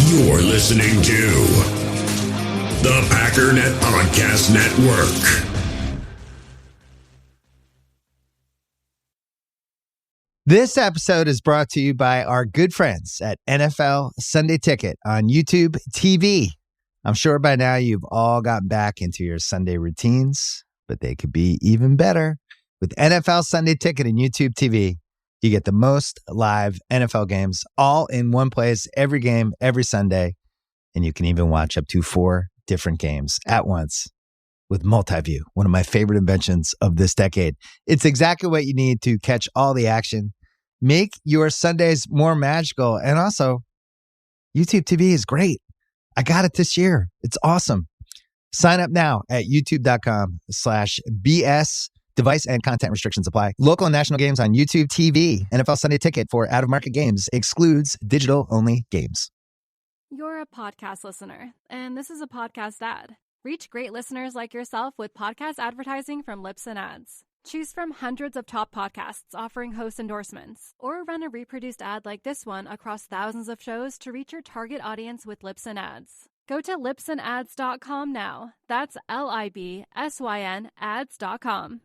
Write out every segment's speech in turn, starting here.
You're listening to the Packernet Podcast Network. This episode is brought to you by our good friends at NFL Sunday Ticket on YouTube TV. I'm sure by now you've all gotten back into your Sunday routines, but they could be even better. With NFL Sunday Ticket and YouTube TV, you get the most live NFL games all in one place, every game, every Sunday. And you can even watch up to 4 different games at once with multi-view, one of my favorite inventions of this decade. It's exactly what you need to catch all the action, make your Sundays more magical. And also, YouTube TV is great. I got it this year. It's awesome. Sign up now at youtube.com/BS. Device and content restrictions apply. Local and national games on YouTube TV. NFL Sunday Ticket for out-of-market games excludes digital-only games. You're a podcast listener, and this is a podcast ad. Reach great listeners like yourself with podcast advertising from Lips and Ads. Choose from hundreds of top podcasts offering host endorsements, or run a reproduced ad like this one across thousands of shows to reach your target audience with Lips and Ads. Go to lipsandads.com now. That's LIBSYN ads.com.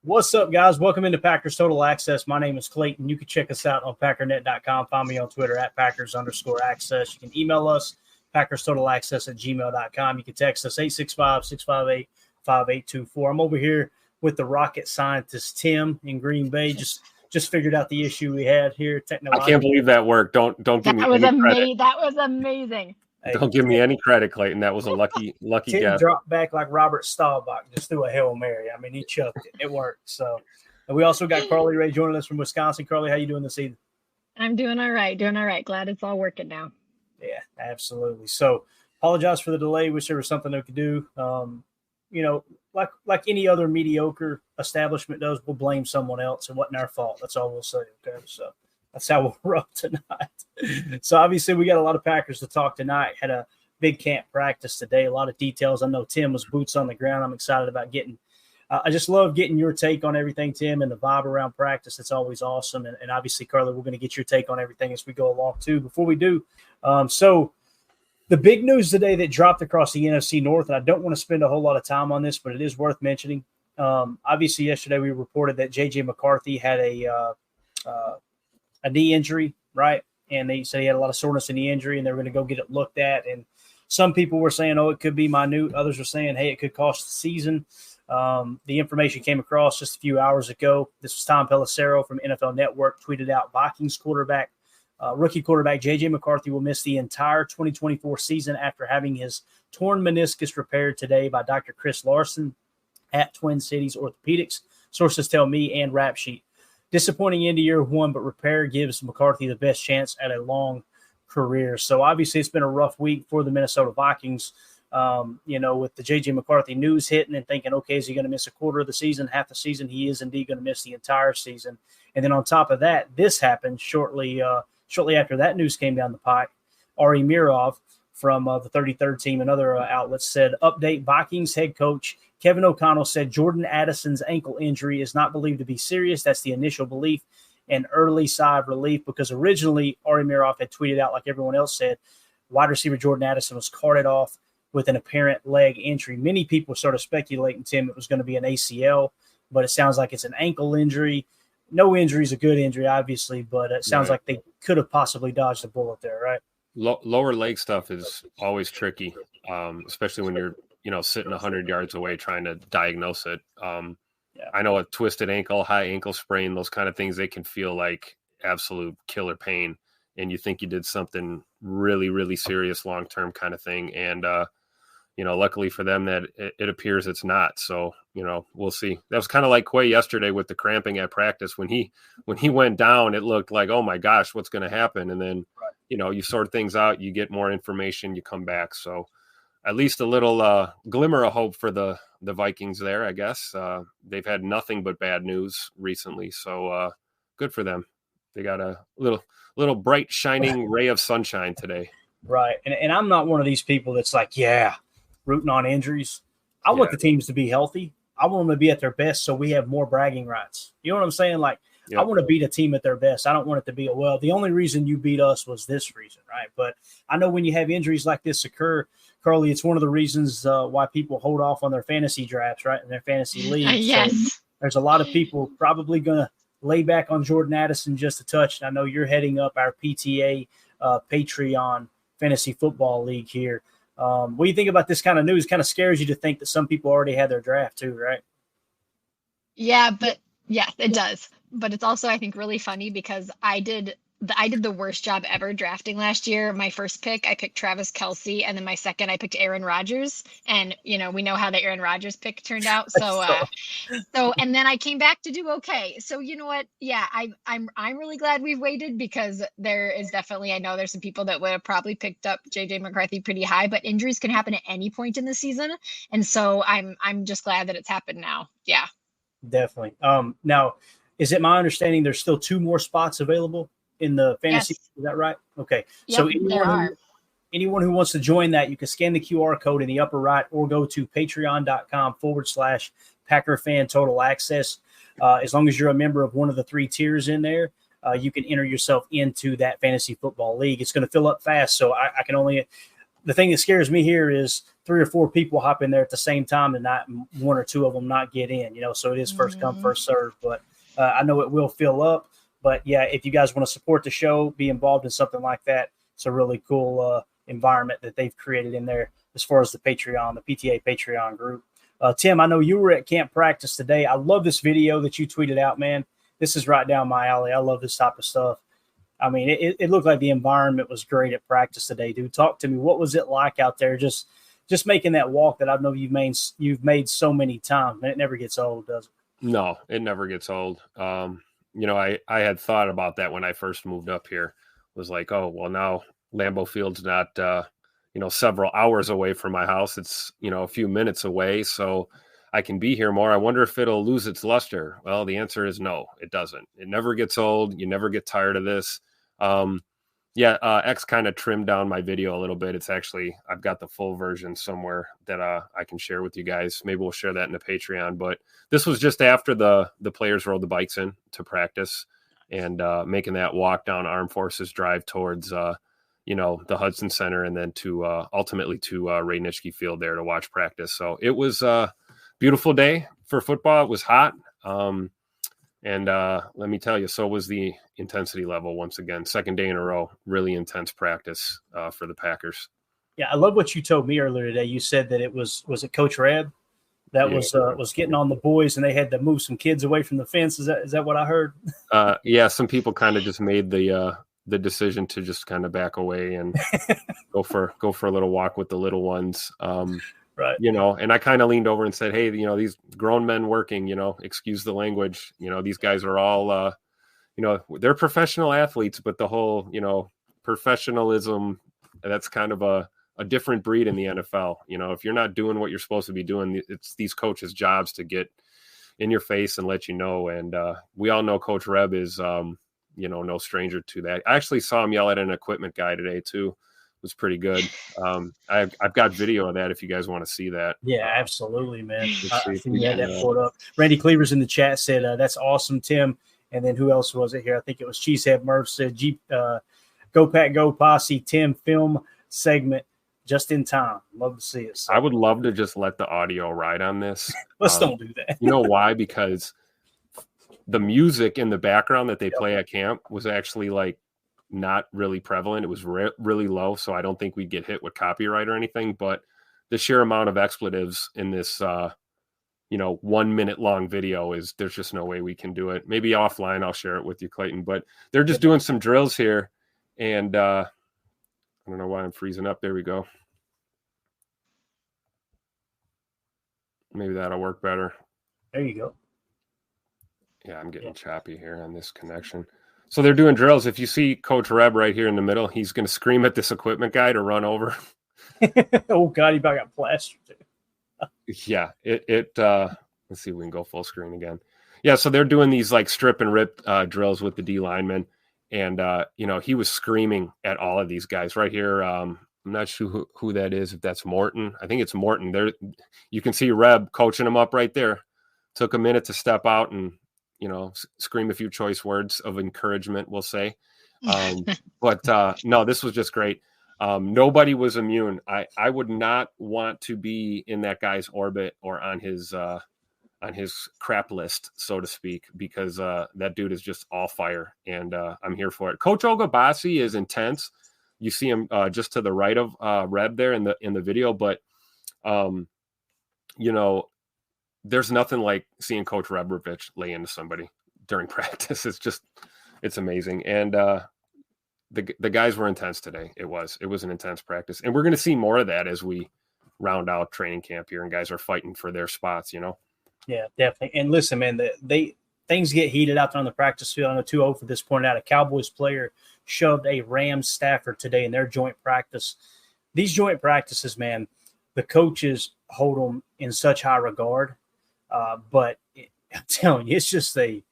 What's up, guys? Welcome into Packers Total Access. My name is Clayton. You can check us out on Packernet.com. Find me on Twitter at Packers_access. You can email us, PackersTotalAccess@gmail.com. You can text us 865-658-5824. I'm over here with the rocket scientist, Tim, in Green Bay. Just figured out the issue we had here. I can't believe that worked. Don't give me any credit. That was amazing. Hey, don't give me any credit, Clayton. That was a lucky Tim guess. dropped back like Robert Staubach, just threw a Hail Mary. I mean, he chucked it. It worked. So, and we also got Carly Ray joining us from Wisconsin. Carly, how you doing this evening? I'm doing all right. Glad it's all working now. Yeah, absolutely. So, apologize for the delay. Wish there was something we could do. Like any other mediocre establishment does, we'll blame someone else. It wasn't our fault. That's all we'll say. Okay, so that's how we'll roll tonight. So obviously we got a lot of Packers to talk tonight. Had a big camp practice today. A lot of details. I know Tim was boots on the ground. I'm excited about getting. I just love getting your take on everything, Tim, and the vibe around practice. It's always awesome. And obviously, Carly, we're going to get your take on everything as we go along too. Before we do, so the big news today that dropped across the NFC North, and I don't want to spend a whole lot of time on this, but it is worth mentioning. Obviously, yesterday we reported that J.J. McCarthy had a knee injury, right? And they said he had a lot of soreness in the injury, and they were going to go get it looked at. And some people were saying, oh, it could be minute. Others were saying, hey, it could cost the season. The information came across just a few hours ago. This was Tom Pelissero from NFL Network tweeted out Vikings rookie quarterback J.J. McCarthy will miss the entire 2024 season after having his torn meniscus repaired today by Dr. Chris Larson at Twin Cities Orthopedics. Sources tell me and Rap Sheet. Disappointing end of year one, but repair gives McCarthy the best chance at a long career. So obviously it's been a rough week for the Minnesota Vikings, with the J.J. McCarthy news hitting and thinking, okay, is he going to miss a quarter of the season, half the season? He is indeed going to miss the entire season. And then on top of that, this happened shortly after that news came down the pike. Ari Mirov from the 33rd team and other outlets said, update, Vikings head coach Kevin O'Connell said Jordan Addison's ankle injury is not believed to be serious. That's the initial belief and early sigh of relief, because originally Ari Mirov had tweeted out, like everyone else said, wide receiver Jordan Addison was carted off with an apparent leg injury. Many people started speculating, Tim, it was going to be an ACL, but it sounds like it's an ankle injury. No injury is a good injury, obviously, but it sounds like they could have possibly dodged a bullet there, right? Lower leg stuff is always tricky, especially when you're sitting 100 yards away trying to diagnose it. I know a twisted ankle, high ankle sprain, those kind of things, they can feel like absolute killer pain. And you think you did something really, really serious long-term kind of thing. And, luckily for them that it appears it's not. So, we'll see. That was kind of like Quay yesterday with the cramping at practice. When he went down, it looked like, oh my gosh, what's going to happen? And then, you sort things out, you get more information, you come back. So at least a little glimmer of hope for the Vikings there, I guess. They've had nothing but bad news recently. So good for them. They got a little bright, shining ray of sunshine today. Right. And I'm not one of these people that's like, rooting on injuries. I want the teams to be healthy. I want them to be at their best so we have more bragging rights. You know what I'm saying? Like, Yep. I want to beat a team at their best. I don't want it to be the only reason you beat us was this reason, right? But I know when you have injuries like this occur, Carly, it's one of the reasons why people hold off on their fantasy drafts, right, in their fantasy leagues. Yes. So there's a lot of people probably going to lay back on Jordan Addison just a touch. And I know you're heading up our PTA Patreon Fantasy Football League here. What do you think about this kind of news? Kind of scares you to think that some people already had their draft too, right? Yeah, but yes, it does. But it's also, I think, really funny because I did the worst job ever drafting last year. My first pick, I picked Travis Kelce, and then my second, I picked Aaron Rodgers. And we know how the Aaron Rodgers pick turned out. So, and then I came back to do okay. So you know what? Yeah, I'm really glad we've waited because there is definitely, I know there's some people that would have probably picked up JJ McCarthy pretty high, but injuries can happen at any point in the season, and so I'm just glad that it's happened now. Yeah, definitely. Now, is it my understanding there's still 2 more spots available in the fantasy? Yes. Is that right? Okay. Yep, So anyone who wants to join that, you can scan the QR code in the upper right or go to patreon.com/Packer Fan Total Access. As long as you're a member of one of the 3 tiers in there, you can enter yourself into that fantasy football league. It's going to fill up fast. So I can only, the thing that scares me here is 3 or 4 people hop in there at the same time and not 1 or 2 of them not get in, so it is first come, first serve, but I know it will fill up. But yeah, if you guys want to support the show, be involved in something like that, it's a really cool environment that they've created in there as far as the Patreon, the PTA Patreon group. Tim, I know you were at camp practice today. I love this video that you tweeted out, man. This is right down my alley. I love this type of stuff. I mean, it looked like the environment was great at practice today, dude. Talk to me. What was it like out there? Just making that walk that I know you've made so many times, and it never gets old, does it? No, it never gets old. I had thought about that when I first moved up here. It was like, oh, well, now Lambeau Field's not, several hours away from my house. It's, a few minutes away, so I can be here more. I wonder if it'll lose its luster. Well, the answer is no, it doesn't. It never gets old. You never get tired of this. X kind of trimmed down my video a little bit. It's actually, I've got the full version somewhere that I can share with you guys. Maybe we'll share that in the Patreon, but this was just after the players rode the bikes in to practice and making that walk down Armed Forces Drive towards, the Hudson Center and then to ultimately to Ray Nitschke Field there to watch practice. So it was a beautiful day for football. It was hot. And let me tell you, so was the intensity level once again. Second day in a row, really intense practice for the Packers. Yeah, I love what you told me earlier today. You said that it was it Coach Reb that was getting on the boys and they had to move some kids away from the fence. Is that what I heard? Yeah, some people kind of just made the decision to just kind of back away and go for a little walk with the little ones. Right. And I kind of leaned over and said, hey, these grown men working, excuse the language, these guys are all, they're professional athletes, but the whole, professionalism, that's kind of a different breed in the NFL. If you're not doing what you're supposed to be doing, it's these coaches' jobs to get in your face and let you know. And we all know Coach Reb is, no stranger to that. I actually saw him yell at an equipment guy today too. Was pretty good. I've got video of that if you guys want to see that. Yeah, absolutely, man. I think you had that pulled up. Randy Cleavers in the chat said, that's awesome, Tim. And then who else was it here? I think it was Cheesehead Murph said, Go Pack Go Posse, Tim film segment just in time. Love to see it. So, I would love to just let the audio ride on this. Let's don't do that. You know why? Because the music in the background that they play at camp was actually like not really prevalent. It was really low, so I don't think we'd get hit with copyright or anything. But the sheer amount of expletives in this, 1 minute long video there's just no way we can do it. Maybe offline I'll share it with you, Clayton. But they're just doing some drills here, and I don't know why I'm freezing up. There we go. Maybe that'll work better. There you go. Yeah, I'm getting choppy here on this connection. So they're doing drills. If you see Coach Reb right here in the middle, he's going to scream at this equipment guy to run over. Oh, God, he about got plastered too. Yeah, let's see if we can go full screen again. Yeah, so they're doing these like strip and rip drills with the D linemen. And, he was screaming at all of these guys right here. I'm not sure who that is, if that's Morton. I think it's Morton. There, you can see Reb coaching him up right there. Took a minute to step out and, scream a few choice words of encouragement, we'll say. But no, this was just great. Nobody was immune. I would not want to be in that guy's orbit or on his crap list, so to speak, because that dude is just all fire, and I'm here for it. Coach Ogabasi is intense. You see him just to the right of Reb there in the video, but there's nothing like seeing Coach Rebrovich lay into somebody during practice. It's amazing, and the guys were intense today. It was an intense practice, and we're going to see more of that as we round out training camp here, and guys are fighting for their spots. Yeah, definitely. And listen, man, things get heated out there on the practice field. I know 2-0 for this pointed out. A Cowboys player shoved a Rams staffer today in their joint practice. These joint practices, man, the coaches hold them in such high regard. But I'm telling you, it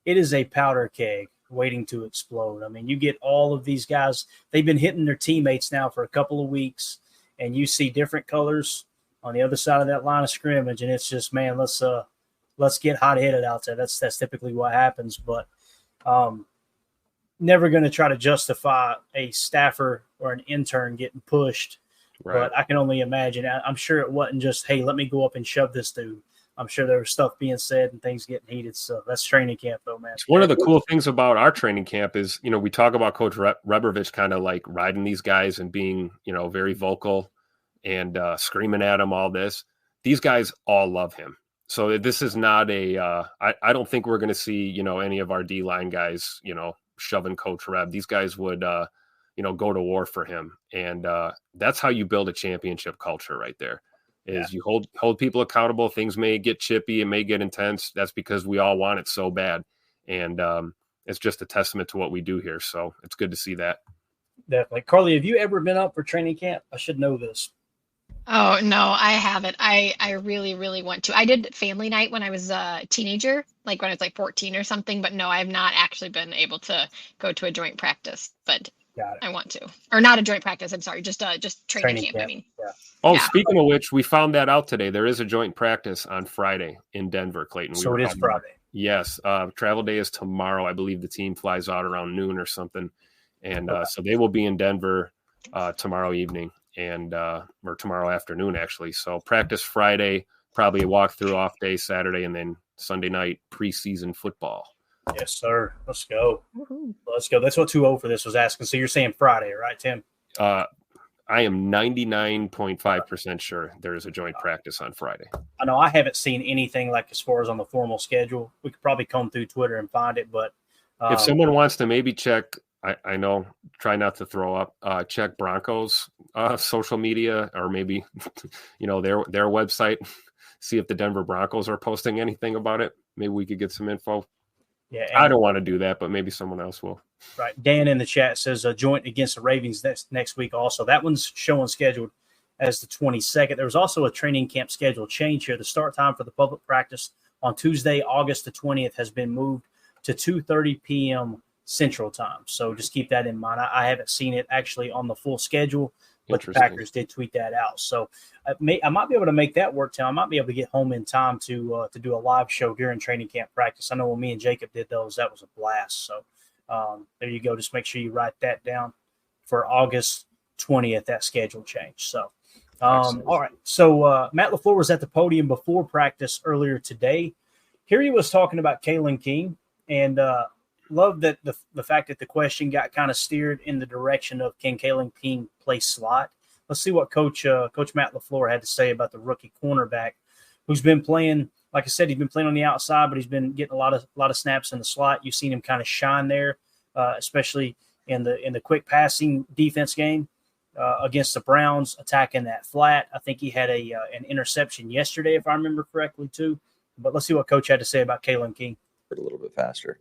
is a powder keg waiting to explode. I mean, you get all of these guys, they've been hitting their teammates now for a couple of weeks, and you see different colors on the other side of that line of scrimmage, and it's just, man, let's get hot-headed out there. That's typically what happens, but never going to try to justify a staffer or an intern getting pushed. Right. But I can only imagine. I'm sure it wasn't just, hey, let me go up and shove this dude. I'm sure there was stuff being said and things getting heated. So that's training camp, though, man. One of the cool things about our training camp is, we talk about Coach Rebrovich kind of like riding these guys and being, very vocal and screaming at him, all this. These guys all love him. So this is not I don't think we're going to see, any of our D-line guys, shoving Coach Reb. These guys would, go to war for him. And that's how you build a championship culture right there. You hold people accountable. Things may get chippy, it may get intense. That's because we all want it so bad. And it's just a testament to what we do here. So it's good to see that. Definitely. Carly, have you ever been up for training camp? I should know this. Oh, no, I haven't. I really, really want to. I did family night when I was a teenager, like when I was like 14 or something. But no, I have not actually been able to go to a joint practice. But I want to. Or not a joint practice. I'm sorry. Just training camp. I mean. Yeah. Oh, speaking of which, we found that out today. There is a joint practice on Friday in Denver, Clayton. So it is Friday. Yes. Travel day is tomorrow. I believe the team flies out around noon or something. And so they will be in Denver tomorrow evening and or tomorrow afternoon, actually. So practice Friday, probably a walkthrough off day Saturday, and then Sunday night preseason football. Yes, sir. Let's go. Woo-hoo. Let's go. That's what 2-0 for this was asking. So you're saying Friday, right, Tim? I am 99.5% sure there is a joint practice on Friday. I know I haven't seen anything like as far as on the formal schedule. We could probably comb through Twitter and find it, but if someone wants to maybe check, I know, try not to throw up, check Broncos social media or maybe, their website, see if the Denver Broncos are posting anything about it. Maybe we could get some info. Yeah, I don't want to do that, but maybe someone else will. Right. Dan in the chat says a joint against the Ravens next week also. That one's showing scheduled as the 22nd. There was also a training camp schedule change here. The start time for the public practice on Tuesday, August the 20th, has been moved to 2:30 p.m. Central Time. So just keep that in mind. I haven't seen it actually on the full schedule, but the Packers did tweet that out. So I might be able to make that work, Tim. I might be able to get home in time to do a live show during training camp practice. I know when me and Jacob did those, that was a blast. So there you go. Just make sure you write that down for August 20th, that schedule change. So, all right. So Matt LaFleur was at the podium before practice earlier today. Here he was talking about Kalen King, and love that the fact that the question got kind of steered in the direction of can Kalen King play slot. Let's see what Coach Matt LaFleur had to say about the rookie cornerback who's been playing. Like I said, he's been playing on the outside, but he's been getting a lot of snaps in the slot. You've seen him kind of shine there, especially in the quick passing defense game against the Browns, attacking that flat. I think he had an interception yesterday, if I remember correctly, too. But let's see what Coach had to say about Kalen King. A little bit faster.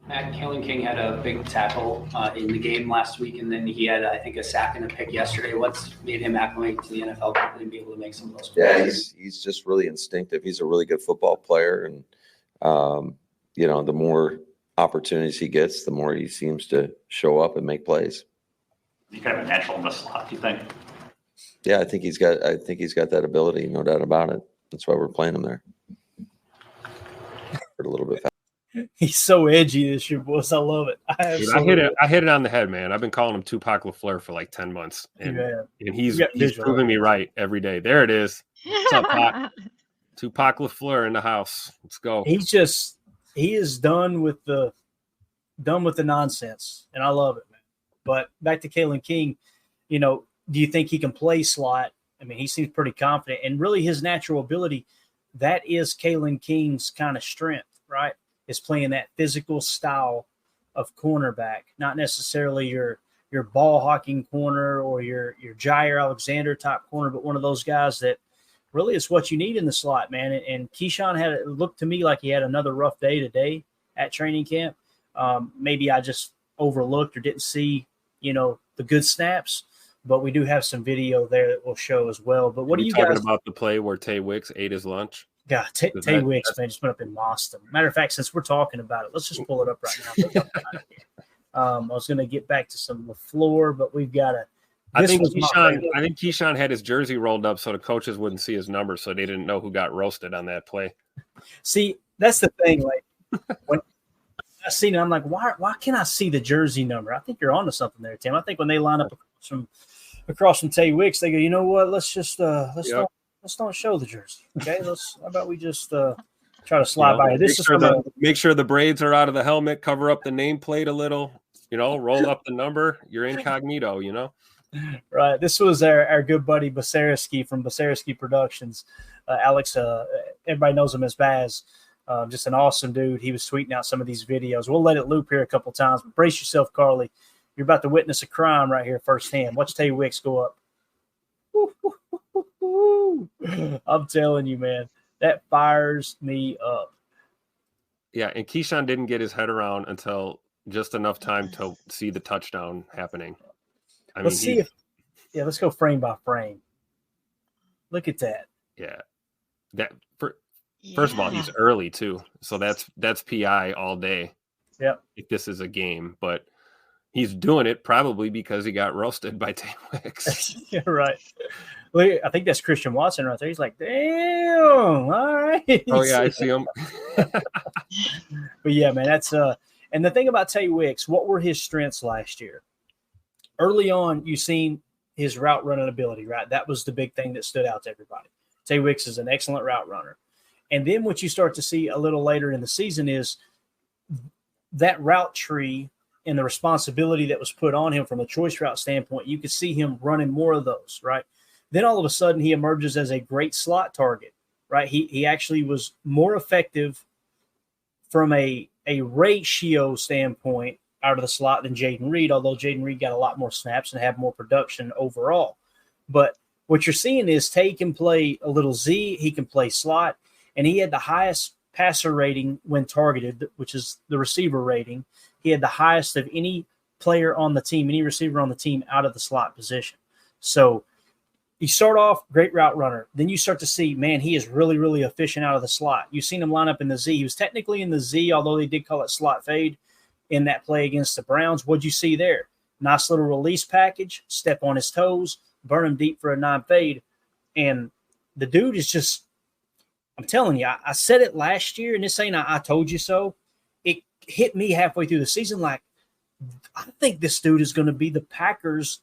Matt, Kalen King had a big tackle in the game last week, and then he had, I think, a sack and a pick yesterday. What's made him acclimate to the NFL quickly and be able to make some of those plays? Yeah, he's just really instinctive. He's a really good football player, and the more opportunities he gets, the more he seems to show up and make plays. He's kind of a natural in the slot, you think? Yeah, I think he's got that ability, no doubt about it. That's why we're playing him there. a little bit faster. He's so edgy this year, boys. I love it. Dude, I hit it on the head, man. I've been calling him Tupac LaFleur for like 10 months. And he's proving me right every day. There it is. What's up, Pac? Tupac LaFleur in the house. Let's go. He is done with the nonsense, and I love it, man. But back to Kalen King, do you think he can play slot? I mean, he seems pretty confident, and really his natural ability, that is Kalen King's kind of strength, right? Is playing that physical style of cornerback, not necessarily your ball hawking corner or your Jair Alexander type corner, but one of those guys that really is what you need in the slot, man. And Keyshawn it looked to me like he had another rough day today at training camp. Maybe I just overlooked or didn't see, the good snaps, but we do have some video there that we'll show as well. But what are you talking guys about the play where Tay Wicks ate his lunch? Yeah, Tay Wicks, man, just went up and lost him. Matter of fact, since we're talking about it, let's just pull it up right now. I was going to get back to some LaFleur, but we've got to. I think Keyshawn had his jersey rolled up so the coaches wouldn't see his number, so they didn't know who got roasted on that play. See, that's the thing. Like when I seen it, I'm like, why can't I see the jersey number? I think you're onto something there, Tim. I think when they line up across from Tay Wicks, they go, you know what? Let's just let's don't show the jersey. Okay, how about we just try to slide by. Make sure the braids are out of the helmet. Cover up the nameplate a little. Roll up the number. You're incognito. Right. This was our good buddy Basariski from Basariski Productions. Alex, everybody knows him as Baz. Just an awesome dude. He was tweeting out some of these videos. We'll let it loop here a couple times. But brace yourself, Carly. You're about to witness a crime right here firsthand. Watch Tay Wicks go up. I'm telling you, man, that fires me up. Yeah, and Keyshawn didn't get his head around until just enough time to see the touchdown happening. Let's go frame by frame. Look at that. Yeah. First of all, he's early too. So that's PI all day. Yep. If this is a game, but he's doing it probably because he got roasted by Tay Wicks. Yeah, right. Look, I think that's Christian Watson right there. He's like, damn, all right. Oh yeah, I see him. But yeah, man, that's and the thing about Tay Wicks, what were his strengths last year? Early on, you seen his route running ability, right? That was the big thing that stood out to everybody. Tay Wicks is an excellent route runner. And then what you start to see a little later in the season is that route tree and the responsibility that was put on him from a choice route standpoint. You could see him running more of those, right? Then all of a sudden he emerges as a great slot target, right? He actually was more effective from a ratio standpoint out of the slot than Jaden Reed, although Jaden Reed got a lot more snaps and had more production overall. But what you're seeing is Tay can play a little Z, he can play slot, and he had the highest passer rating when targeted, which is the receiver rating. He had the highest of any player on the team, any receiver on the team out of the slot position. So you start off great route runner. Then you start to see, man, he is really, really efficient out of the slot. You've seen him line up in the Z. He was technically in the Z, although they did call it slot fade in that play against the Browns. What'd you see there? Nice little release package, step on his toes, burn him deep for a 9 fade. And the dude is just, I'm telling you, I said it last year, and this ain't I told you so. It hit me halfway through the season like, I think this dude is going to be the Packers'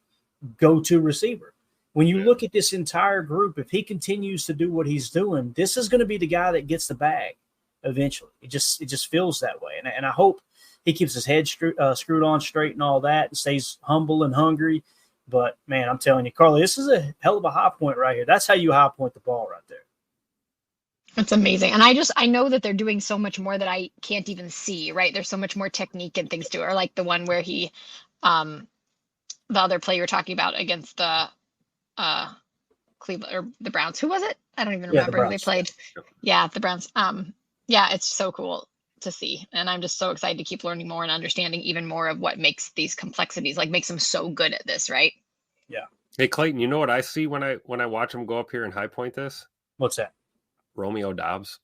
go-to receiver. When you look at this entire group, if he continues to do what he's doing, this is going to be the guy that gets the bag eventually. It just feels that way. And I hope he keeps his head screwed on straight and all that and stays humble and hungry. But, man, I'm telling you, Carly, this is a hell of a high point right here. That's how you high point the ball right there. That's amazing. And I know that they're doing so much more that I can't even see, right? There's so much more technique and things to it. Or like the one where he, the other play you're talking about against the Cleveland or the Browns. Who was it? I don't even remember who they played. Yeah, the Browns. Yeah, it's so cool to see. And I'm just so excited to keep learning more and understanding even more of what makes these complexities, like makes them so good at this, right? Yeah. Hey, Clayton, you know what I see when I watch him go up here and high point this? What's that? Romeo Dobbs.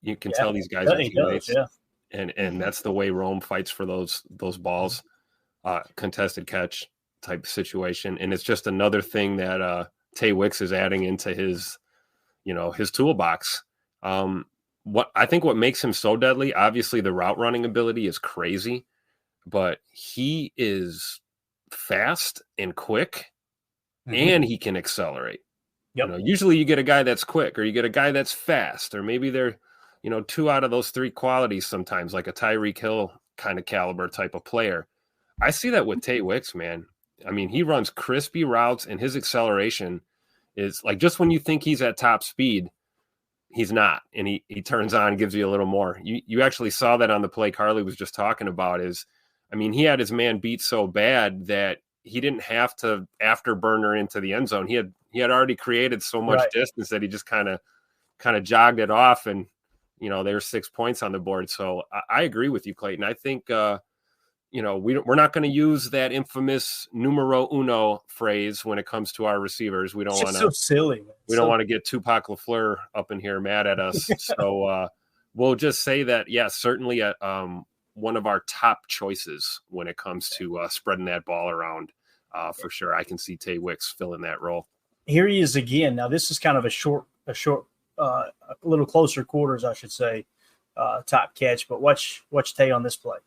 You can tell these guys are teammates. Yeah. And that's the way Rome fights for those balls, contested catch type situation. And it's just another thing that Tay Wicks is adding into his toolbox. what makes him so deadly, obviously the route running ability is crazy, but he is fast and quick, and he can accelerate. Yep. Usually you get a guy that's quick, or you get a guy that's fast, or maybe they're, 2 out of those 3 qualities sometimes, like a Tyreek Hill kind of caliber type of player. I see that with Tay Wicks, man. I mean, he runs crispy routes, and his acceleration is like, just when you think he's at top speed, he's not. And he turns on, gives you a little more. You actually saw that on the play Carly was just talking about. He had his man beat so bad that he didn't have to afterburner into the end zone. He had already created so much distance that he just kind of jogged it off, and there's 6 points on the board. So I agree with you, Clayton. I think we're not going to use that infamous numero uno phrase when it comes to our receivers. We don't want to. So silly. We don't want to get Tupac LaFleur up in here mad at us. So we'll just say that, certainly one of our top choices when it comes to spreading that ball around. For sure, I can see Tay Wicks filling that role. Here he is again. Now this is kind of a little closer quarters, I should say, top catch. But watch Tay on this play.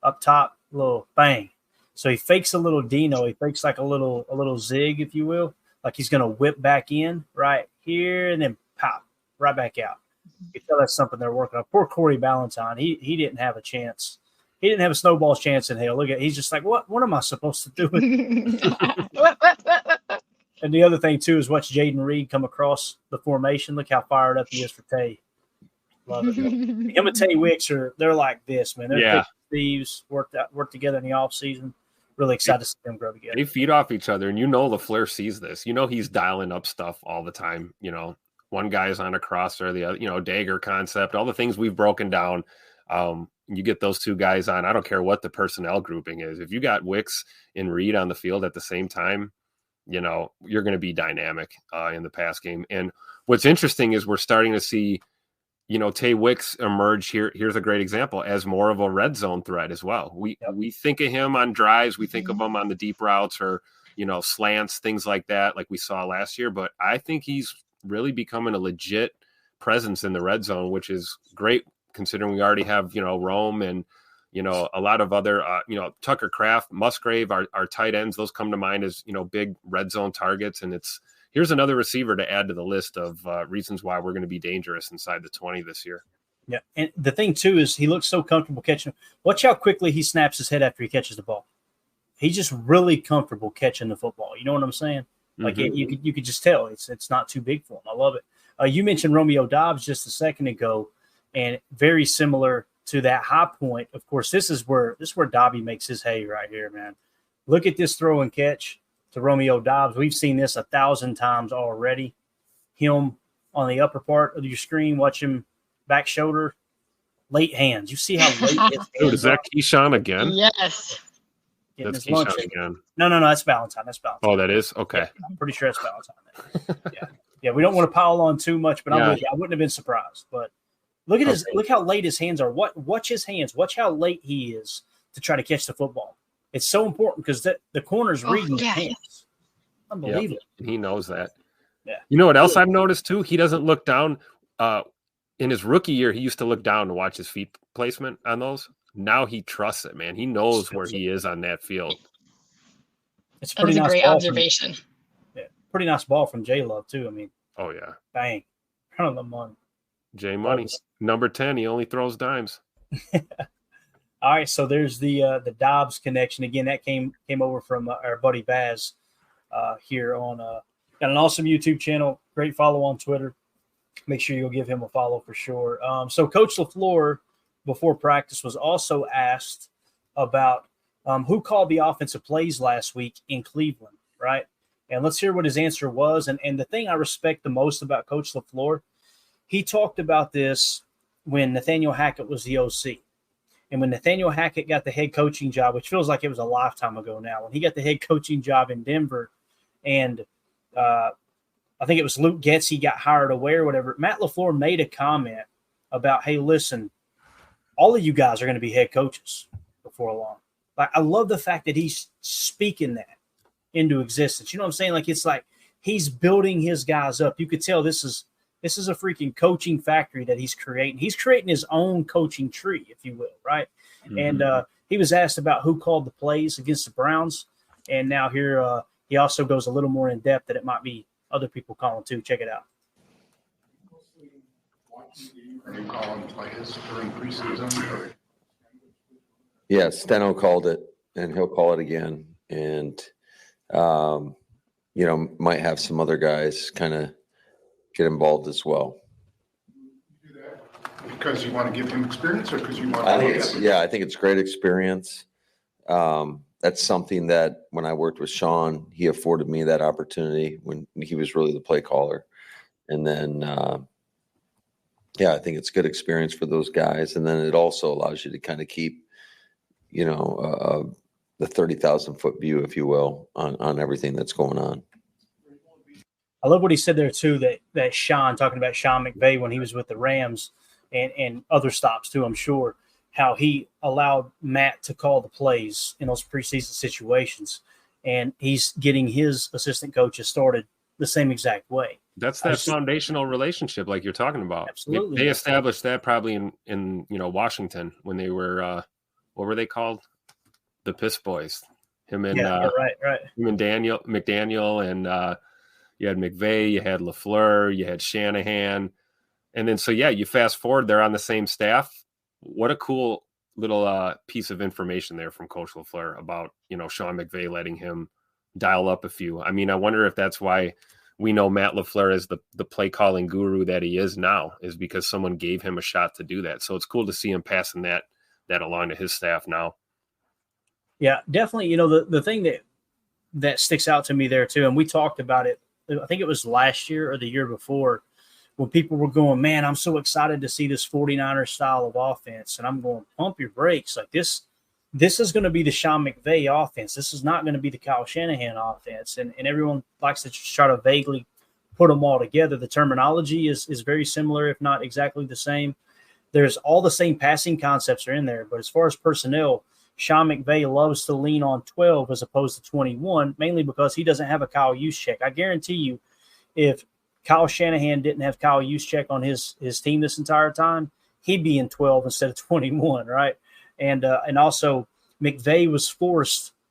Up top, little bang. So he fakes a little Dino. He fakes like a little zig, if you will, like he's going to whip back in right here and then pop right back out. You tell that's something they're working on. Poor Corey Ballantyne. He didn't have a chance. He didn't have a snowball's chance in hell. He's just like, what am I supposed to do? And the other thing, too, is watch Jaden Reed come across the formation. Look how fired up he is for Tay. Love it. Him and Tay Wicks they're like this, man. They're thieves, worked together in the offseason. Really excited to see them grow together. They feed off each other, and LaFleur sees this. He's dialing up stuff all the time. One guy's on a crosser, the other, dagger concept, all the things we've broken down. You get those 2 guys on. I don't care what the personnel grouping is. If you got Wicks and Reed on the field at the same time, you're going to be dynamic in the pass game. And what's interesting is we're starting to see, Tay Wicks emerge here. Here's a great example as more of a red zone threat as well. We think of him on drives. We think of him on the deep routes or, slants, things like that, like we saw last year. But I think he's really becoming a legit presence in the red zone, which is great considering we already have, Rome and, a lot of other, Tucker Kraft, Musgrave, our tight ends, those come to mind as, big red zone targets. And here's another receiver to add to the list of reasons why we're going to be dangerous inside the 20 this year. Yeah. And the thing, too, is he looks so comfortable catching. Watch how quickly he snaps his head after he catches the ball. He's just really comfortable catching the football. You know what I'm saying? Like you could just tell it's not too big for him. I love it. You mentioned Romeo Doubs just a second ago, and very similar to that high point. Of course, this is where Dobby makes his hay right here, man. Look at this throw and catch to Romeo Doubs. We've seen this 1,000 times already. Him on the upper part of your screen, watch him back shoulder, late hands. You see how late his hands Dude, is that Keyshawn again? Yes. That's Keyshawn again. No, that's Valentine. Oh, that is? Okay. Yeah, I'm pretty sure it's Valentine. Yeah, we don't want to pile on too much, but I'm with you. I wouldn't have been surprised. But look at look how late his hands are. Watch his hands. Watch how late he is to try to catch the football. It's so important because the corner's reading his hands. Unbelievable. Yep. He knows that. Yeah. You know what else I've noticed too? He doesn't look down. In his rookie year, he used to look down to watch his feet placement on those. Now he trusts it, man. He knows where he is on that field. It's a pretty nice great observation. Pretty nice ball from J Love too. I mean, oh yeah, bang, kind of the money. J Money, number 10. He only throws dimes. All right, so there's the Dobbs connection again. That came over from our buddy Baz here on got an awesome YouTube channel. Great follow on Twitter. Make sure you'll give him a follow for sure. So Coach LaFleur, before practice, was also asked about who called the offensive plays last week in Cleveland, right? And let's hear what his answer was. And the thing I respect the most about Coach LaFleur, he talked about this when Nathaniel Hackett was the OC. And when Nathaniel Hackett got the head coaching job, which feels like it was a lifetime ago now, when he got the head coaching job in Denver, and I think it was Luke Getsy got hired away or whatever, Matt LaFleur made a comment about, hey, listen, all of you guys are going to be head coaches before long. Like, I love the fact that he's speaking that into existence. You know what I'm saying? Like, it's like he's building his guys up. You could tell this is This is a freaking coaching factory that he's creating. He's creating his own coaching tree, if you will, right? Mm-hmm. And he was asked about who called the plays against the Browns. And now here he also goes a little more in depth that it might be other people calling too. Check it out. Are you calling plays during preseason? Yeah, Steno called it, and he'll call it again. And, might have some other guys kind of get involved as well. Because you want to give him experience, or because you want? I think it's great experience. That's something that when I worked with Sean, he afforded me that opportunity when he was really the play caller. And then, I think it's good experience for those guys. And then it also allows you to kind of keep, the 30,000-foot view, if you will, on everything that's going on. I love what he said there too, that Sean, talking about Sean McVay when he was with the Rams and other stops too, I'm sure, how he allowed Matt to call the plays in those preseason situations. And he's getting his assistant coaches started the same exact way. That's that foundational relationship like you're talking about. Absolutely. They established that probably in Washington when they were what were they called? The Piss Boys. Him and right. Him and McDaniel, and you had McVay, you had LaFleur, you had Shanahan. And then you fast forward, they're on the same staff. What a cool little piece of information there from Coach LaFleur about, Sean McVay letting him dial up a few. I mean, I wonder if that's why we know Matt LaFleur is the play calling guru that he is now, is because someone gave him a shot to do that. So it's cool to see him passing that along to his staff now. Yeah, definitely. The thing that sticks out to me there too, and we talked about it, I think it was last year or the year before, when people were going, man, I'm so excited to see this 49er style of offense. And I'm going, pump your brakes. Like this is going to be the Sean McVay offense. This is not going to be the Kyle Shanahan offense. And everyone likes to try to vaguely put them all together. The terminology is very similar, if not exactly the same. There's all the same passing concepts are in there. But as far as personnel, Sean McVay loves to lean on 12 as opposed to 21, mainly because he doesn't have a Kyle Juszczyk. I guarantee you, if Kyle Shanahan didn't have Kyle Juszczyk on his team this entire time, he'd be in 12 instead of 21, right? And also McVay was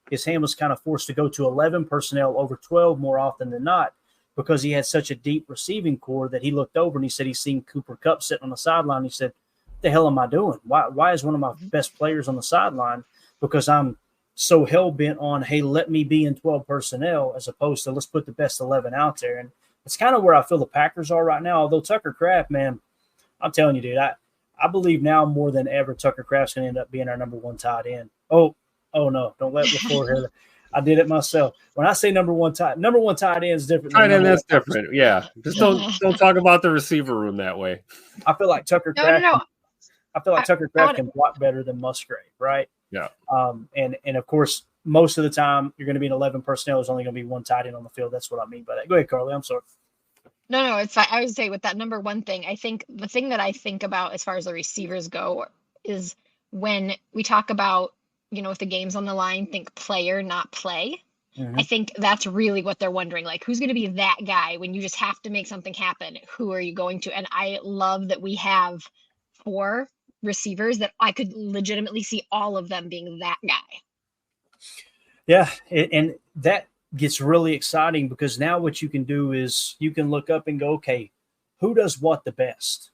his hand was kind of forced to go to 11 personnel over 12 more often than not, because he had such a deep receiving core that he looked over and he said he's seen Cooper Kupp sitting on the sideline. He said, what the hell am I doing? Why is one of my best players on the sideline? Because I'm so hell-bent on, hey, let me be in 12 personnel, as opposed to let's put the best 11 out there. And it's kind of where I feel the Packers are right now. Although Tucker Kraft, man, I'm telling you, dude, I believe now more than ever Tucker Kraft's going to end up being our number one tight end. Oh no, don't let LaFleur hear that. I did it myself. When I say number one tight end is different. Tight end, that's different. Yeah, just don't talk about the receiver room that way. I feel like Tucker Kraft. No. I feel like Tucker Kraft can block better than Musgrave, right? Yeah. And of course, most of the time you're going to be in 11 personnel. There's only going to be one tight end on the field. That's what I mean by that. Go ahead, Carly. I'm sorry. No, it's fine. I would say with that number one thing, I think the thing that I think about as far as the receivers go is when we talk about, if the game's on the line, think player, not play. Mm-hmm. I think that's really what they're wondering. Like, who's going to be that guy when you just have to make something happen? Who are you going to? And I love that we have 4 receivers that I could legitimately see all of them being that guy. Yeah, and that gets really exciting, because now what you can do is you can look up and go, okay, who does what the best?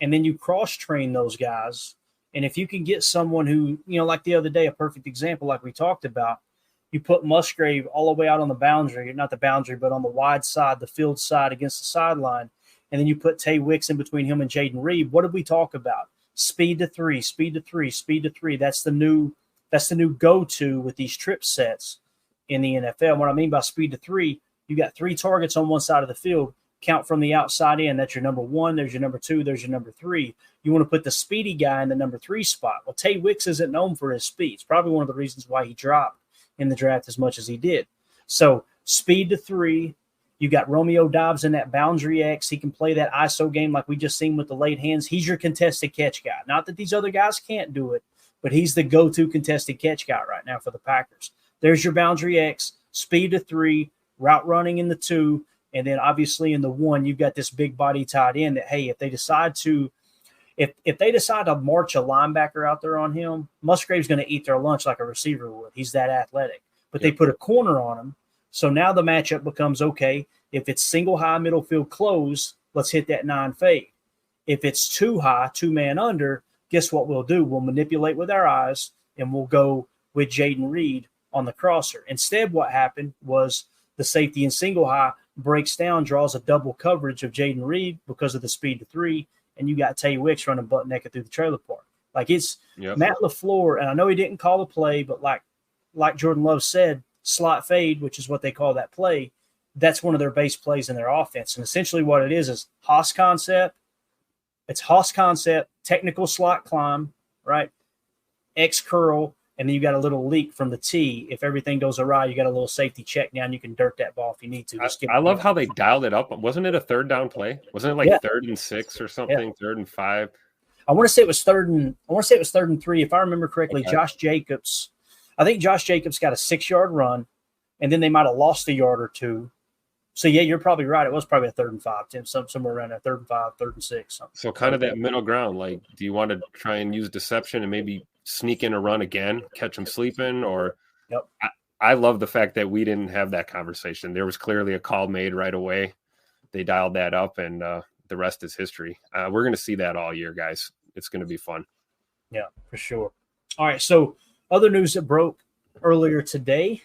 And then you cross-train those guys. And if you can get someone who, like the other day, a perfect example like we talked about, you put Musgrave all the way out on the boundary, not the boundary, but on the wide side, the field side against the sideline, and then you put Tay Wicks in between him and Jaden Reed. What did we talk about? Speed to 3, speed to 3, speed to 3. That's the new go-to with these trip sets in the NFL. What I mean by speed to 3, you got 3 targets on one side of the field. Count from the outside in. That's your number 1. There's your number 2. There's your number 3. You want to put the speedy guy in the number 3 spot. Well, Tay Wicks isn't known for his speed. It's probably one of the reasons why he dropped in the draft as much as he did. So speed to 3. You got Romeo Doubs in that boundary X. He can play that ISO game like we just seen with the late hands. He's your contested catch guy. Not that these other guys can't do it, but he's the go-to contested catch guy right now for the Packers. There's your boundary X, speed to 3, route running in the 2, And then obviously in the 1, you've got this big body tight end that, hey, if they decide to march a linebacker out there on him, Musgrave's going to eat their lunch like a receiver would. He's that athletic. But they put a corner on him. So now the matchup becomes, okay, if it's single high middle field close, let's hit that 9 fade. If it's too high, 2-man under, guess what we'll do? We'll manipulate with our eyes, and we'll go with Jaden Reed on the crosser. Instead, what happened was the safety in single high breaks down, draws a double coverage of Jaden Reed because of the speed to 3, and you got Tay Wicks running butt naked through the trailer park. Like it's Matt LaFleur, and I know he didn't call the play, but like Jordan Love said, slot fade, which is what they call that play, that's one of their base plays in their offense. And essentially what it is Haas concept. It's Haas concept, technical slot climb, right? X curl, and then you got a little leak from the tee. If everything goes awry, you got a little safety check down. You can dirt that ball if you need to. I love how they dialed it up. Wasn't it a 3rd down play? Wasn't it like 3rd and 6 or something? 3rd and 5? I want to say it was 3rd and 3. If I remember correctly, okay. I think Josh Jacobs got a 6-yard run, and then they might have lost a yard or 2. So, yeah, you're probably right. It was probably a 3rd and 5, Tim, somewhere around there, 3rd and 5, 3rd and 6. Something. So kind of that middle ground. Like, do you want to try and use deception and maybe sneak in a run again, catch them sleeping? Or I love the fact that we didn't have that conversation. There was clearly a call made right away. They dialed that up, and the rest is history. We're going to see that all year, guys. It's going to be fun. Yeah, for sure. All right, so other news that broke earlier today,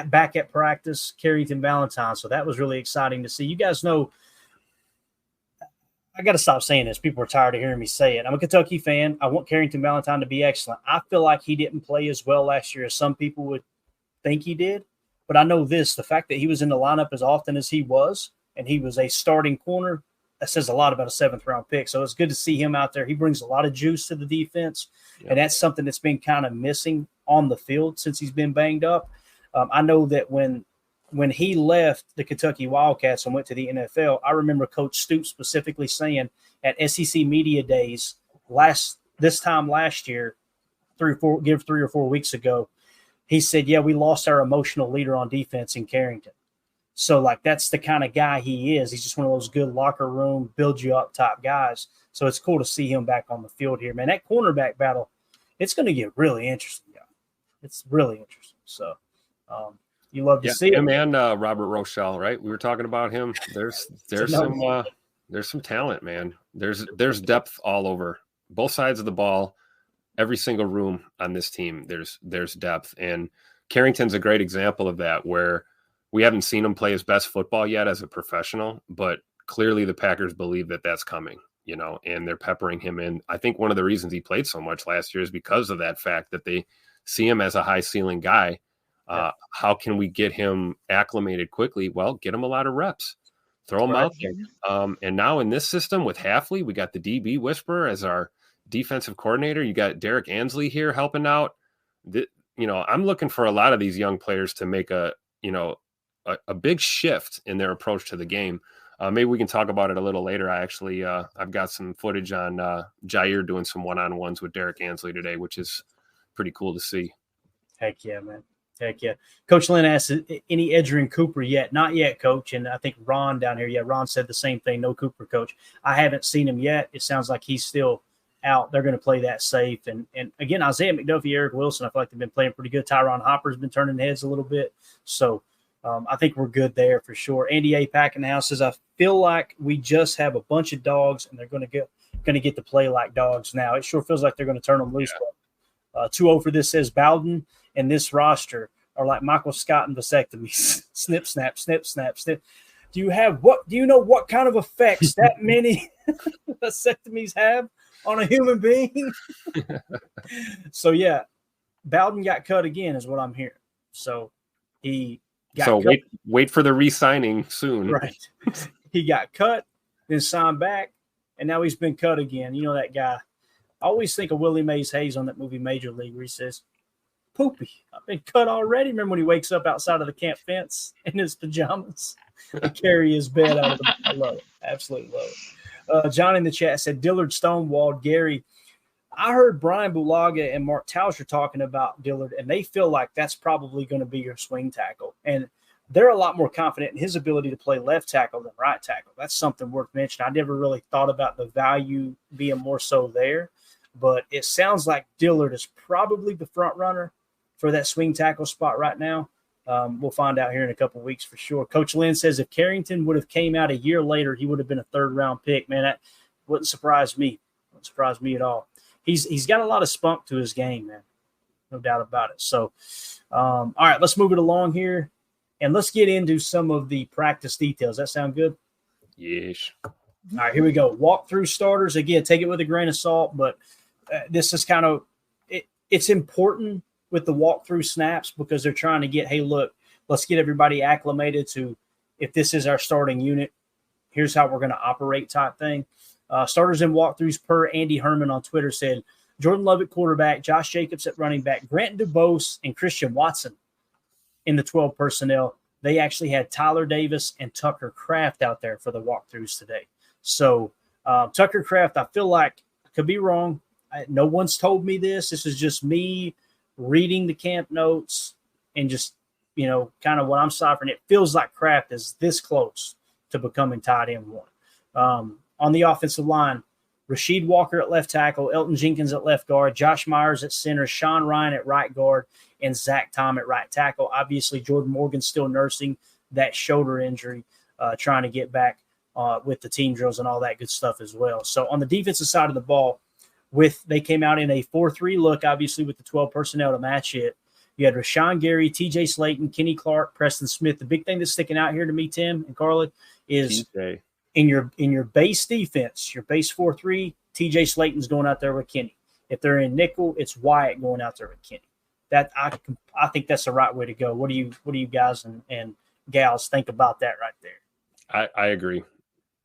back at practice, Carrington Valentine. So that was really exciting to see. You guys know, I got to stop saying this. People are tired of hearing me say it. I'm a Kentucky fan. I want Carrington Valentine to be excellent. I feel like he didn't play as well last year as some people would think he did. But I know this, the fact that he was in the lineup as often as he was, and he was a starting corner, that says a lot about a 7th-round pick. So it's good to see him out there. He brings a lot of juice to the defense, and that's something that's been kind of missing on the field since he's been banged up. I know that when he left the Kentucky Wildcats and went to the NFL, I remember Coach Stoops specifically saying at SEC Media Days this time last year, 3 or 4 weeks ago, he said, yeah, we lost our emotional leader on defense in Carrington. So, that's the kind of guy he is. He's just one of those good locker room, build you up type guys. So it's cool to see him back on the field here, man. That cornerback battle, it's going to get really interesting, guys. It's really interesting. So, you love to see him and Robert Rochelle, right? We were talking about him. There's some talent, man. There's depth all over both sides of the ball. Every single room on this team, there's depth, and Carrington's a great example of that, where we haven't seen him play his best football yet as a professional, but clearly the Packers believe that that's coming, and they're peppering him in. I think one of the reasons he played so much last year is because of that fact that they see him as a high ceiling guy. How can we get him acclimated quickly? Well, get him a lot of reps, throw him out there. And now in this system with Hafley, we got the DB Whisperer as our defensive coordinator. You got Derek Ansley here helping out. I'm looking for a lot of these young players to make a big shift in their approach to the game. Maybe we can talk about it a little later. I've got some footage on Jair doing some one-on-ones with Derek Ansley today, which is pretty cool to see. Heck yeah, man. Heck yeah. Coach Lynn asked, any Edgerrin Cooper yet? Not yet, Coach. And I think Ron down here, Ron said the same thing. No Cooper, Coach. I haven't seen him yet. It sounds like he's still out. They're going to play that safe. And again, Isaiah McDuffie, Eric Wilson, I feel like they've been playing pretty good. Tyron Hopper's been turning heads a little bit. So I think we're good there for sure. Andy A. Packenhouse says, I feel like we just have a bunch of dogs and they're going to get to play like dogs now. It sure feels like they're going to turn them loose. Yeah. 2-0 for this says Bowden and this roster are like Michael Scott and vasectomies. Snip, snap, snip, snap, snip. Do you know what kind of effects that many vasectomies have on a human being? So yeah, Bowden got cut again is what I'm hearing. So he got cut. Wait for the re-signing soon. Right. He got cut, then signed back, and now he's been cut again. You know that guy. I always think of Willie Mays Hayes on that movie Major League where he says, Poopy, I've been cut already. Remember when he wakes up outside of the camp fence in his pajamas to carry his bed out of the – I love it. Absolutely love it. John in the chat said, Dillard stonewalled Gary. I heard Brian Bulaga and Mark Tauscher talking about Dillard, and they feel like that's probably going to be your swing tackle. And they're a lot more confident in his ability to play left tackle than right tackle. That's something worth mentioning. I never really thought about the value being more so there, but it sounds like Dillard is probably the front runner for that swing tackle spot right now. We'll find out here in a couple of weeks for sure. Coach Lynn says if Carrington would have came out a year later, he would have been a third-round pick. Man, that wouldn't surprise me. Wouldn't surprise me at all. He's got a lot of spunk to his game, man. No doubt about it. So, all right, let's move it along here. And let's get into some of the practice details. That sound good? Yes. All right, here we go. Walkthrough starters. Again, take it with a grain of salt, but this is kind of it's important with the walkthrough snaps because they're trying to get, hey, look, let's get everybody acclimated to if this is our starting unit, here's how we're going to operate type thing. Starters and walkthroughs per Andy Herman on Twitter said Jordan Love at quarterback, Josh Jacobs at running back, Grant DuBose, and Christian Watson in the 12 personnel. They actually had Tyler Davis and Tucker Kraft out there for the walkthroughs today. So Tucker Kraft, I feel like I could be wrong. No one's told me this. This is just me reading the camp notes and just, kind of what I'm ciphering. It feels like Kraft is this close to becoming tight end one. On the offensive line, Rasheed Walker at left tackle, Elton Jenkins at left guard, Josh Myers at center, Sean Ryan at right guard, and Zach Tom at right tackle. Obviously, Jordan Morgan's still nursing that shoulder injury, trying to get back with the team drills and all that good stuff as well. So on the defensive side of the ball, they came out in a 4-3 look, obviously with the 12 personnel to match it. You had Rashawn Gary, TJ Slayton, Kenny Clark, Preston Smith. The big thing that's sticking out here to me, Tim and Carly, is TJ. In your base defense, your base 4-3, TJ Slayton's going out there with Kenny. If they're in nickel, it's Wyatt going out there with Kenny. That I think that's the right way to go. What do you guys and gals think about that right there? I agree.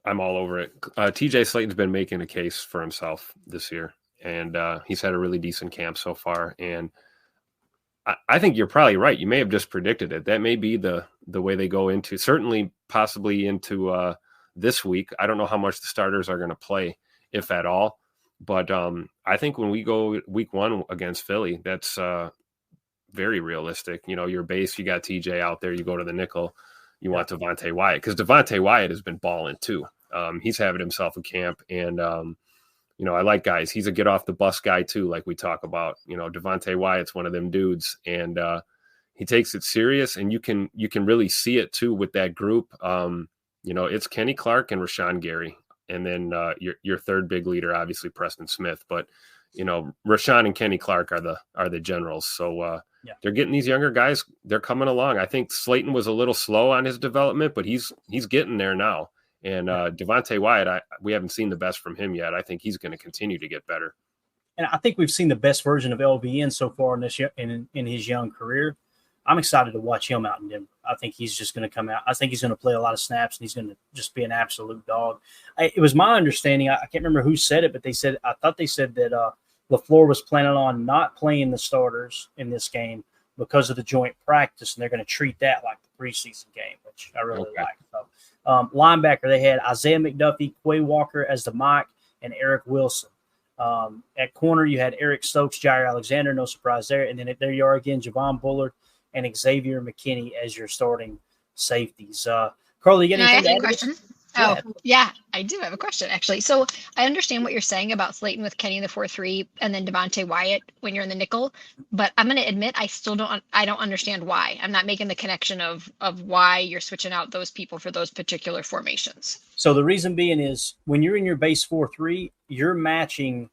I'm all over it. TJ Slayton's been making a case for himself this year, and he's had a really decent camp so far. And I think you're probably right. You may have just predicted it. That may be the way they go into, certainly possibly into this week. I don't know how much the starters are going to play, if at all. But I think when we go week one against Philly, that's very realistic. Your base, you got TJ out there. You go to the nickel. You want Devontae Wyatt because Devontae Wyatt has been balling too. He's having himself a camp. And, I like guys. He's a get off the bus guy too, like we talk about. Devontae Wyatt's one of them dudes. And he takes it serious. And you can really see it too with that group. It's Kenny Clark and Rashawn Gary. And then your third big leader, obviously Preston Smith. But, Rashawn and Kenny Clark are the generals. So they're getting these younger guys. They're coming along. I think Slayton was a little slow on his development, but he's getting there now. And Devontae Wyatt, we haven't seen the best from him yet. I think he's going to continue to get better. And I think we've seen the best version of LVN so far in his young career. I'm excited to watch him out in Denver. I think he's just going to come out. I think he's going to play a lot of snaps, and he's going to just be an absolute dog. It was my understanding. I can't remember who said it, but I thought they said that LaFleur was planning on not playing the starters in this game because of the joint practice, and they're going to treat that like the preseason game, which I really like. So, linebacker, they had Isaiah McDuffie, Quay Walker as the Mike, and Eric Wilson. At corner, you had Eric Stokes, Jair Alexander, no surprise there. And then there you are again, Javon Bullard and Xavier McKinney as your starting safeties. Carly, you got anything to add? Question? Oh, yeah, I do have a question, actually. So I understand what you're saying about Slayton with Kenny in the 4-3 and then Devontae Wyatt when you're in the nickel. But I'm going to admit I don't understand why. I'm not making the connection of why you're switching out those people for those particular formations. So the reason being is when you're in your base 4-3, you're matching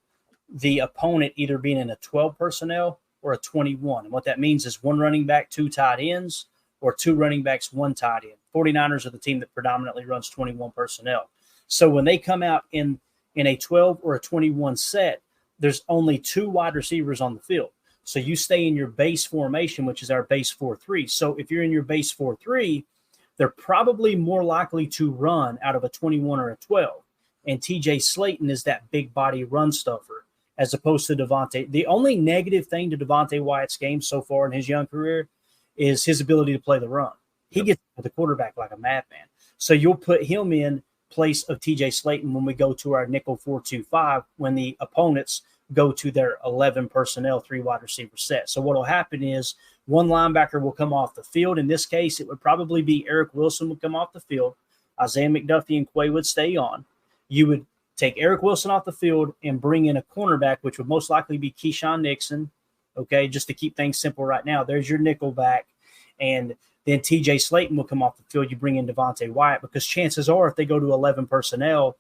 the opponent either being in a 12 personnel or a 21. And what that means is one running back, two tight ends, or two running backs, one tight end. 49ers are the team that predominantly runs 21 personnel. So when they come out in a 12 or a 21 set, there's only two wide receivers on the field. So you stay in your base formation, which is our base 4-3. So if you're in your base 4-3, they're probably more likely to run out of a 21 or a 12. And TJ Slayton is that big body run stuffer as opposed to Devontae. The only negative thing to Devontae Wyatt's game so far in his young career is his ability to play the run. He gets to the quarterback like a madman. So you'll put him in place of TJ Slayton when we go to our nickel 4-2-5 when the opponents go to their 11 personnel, 3 wide receiver set. So what will happen is one linebacker will come off the field. In this case, it would probably be Eric Wilson would come off the field. Isaiah McDuffie and Quay would stay on. You would take Eric Wilson off the field and bring in a cornerback, which would most likely be Keyshawn Nixon, okay, just to keep things simple right now. There's your nickel back. And then TJ Slayton will come off the field. You bring in Devontae Wyatt because chances are if they go to 11 personnel,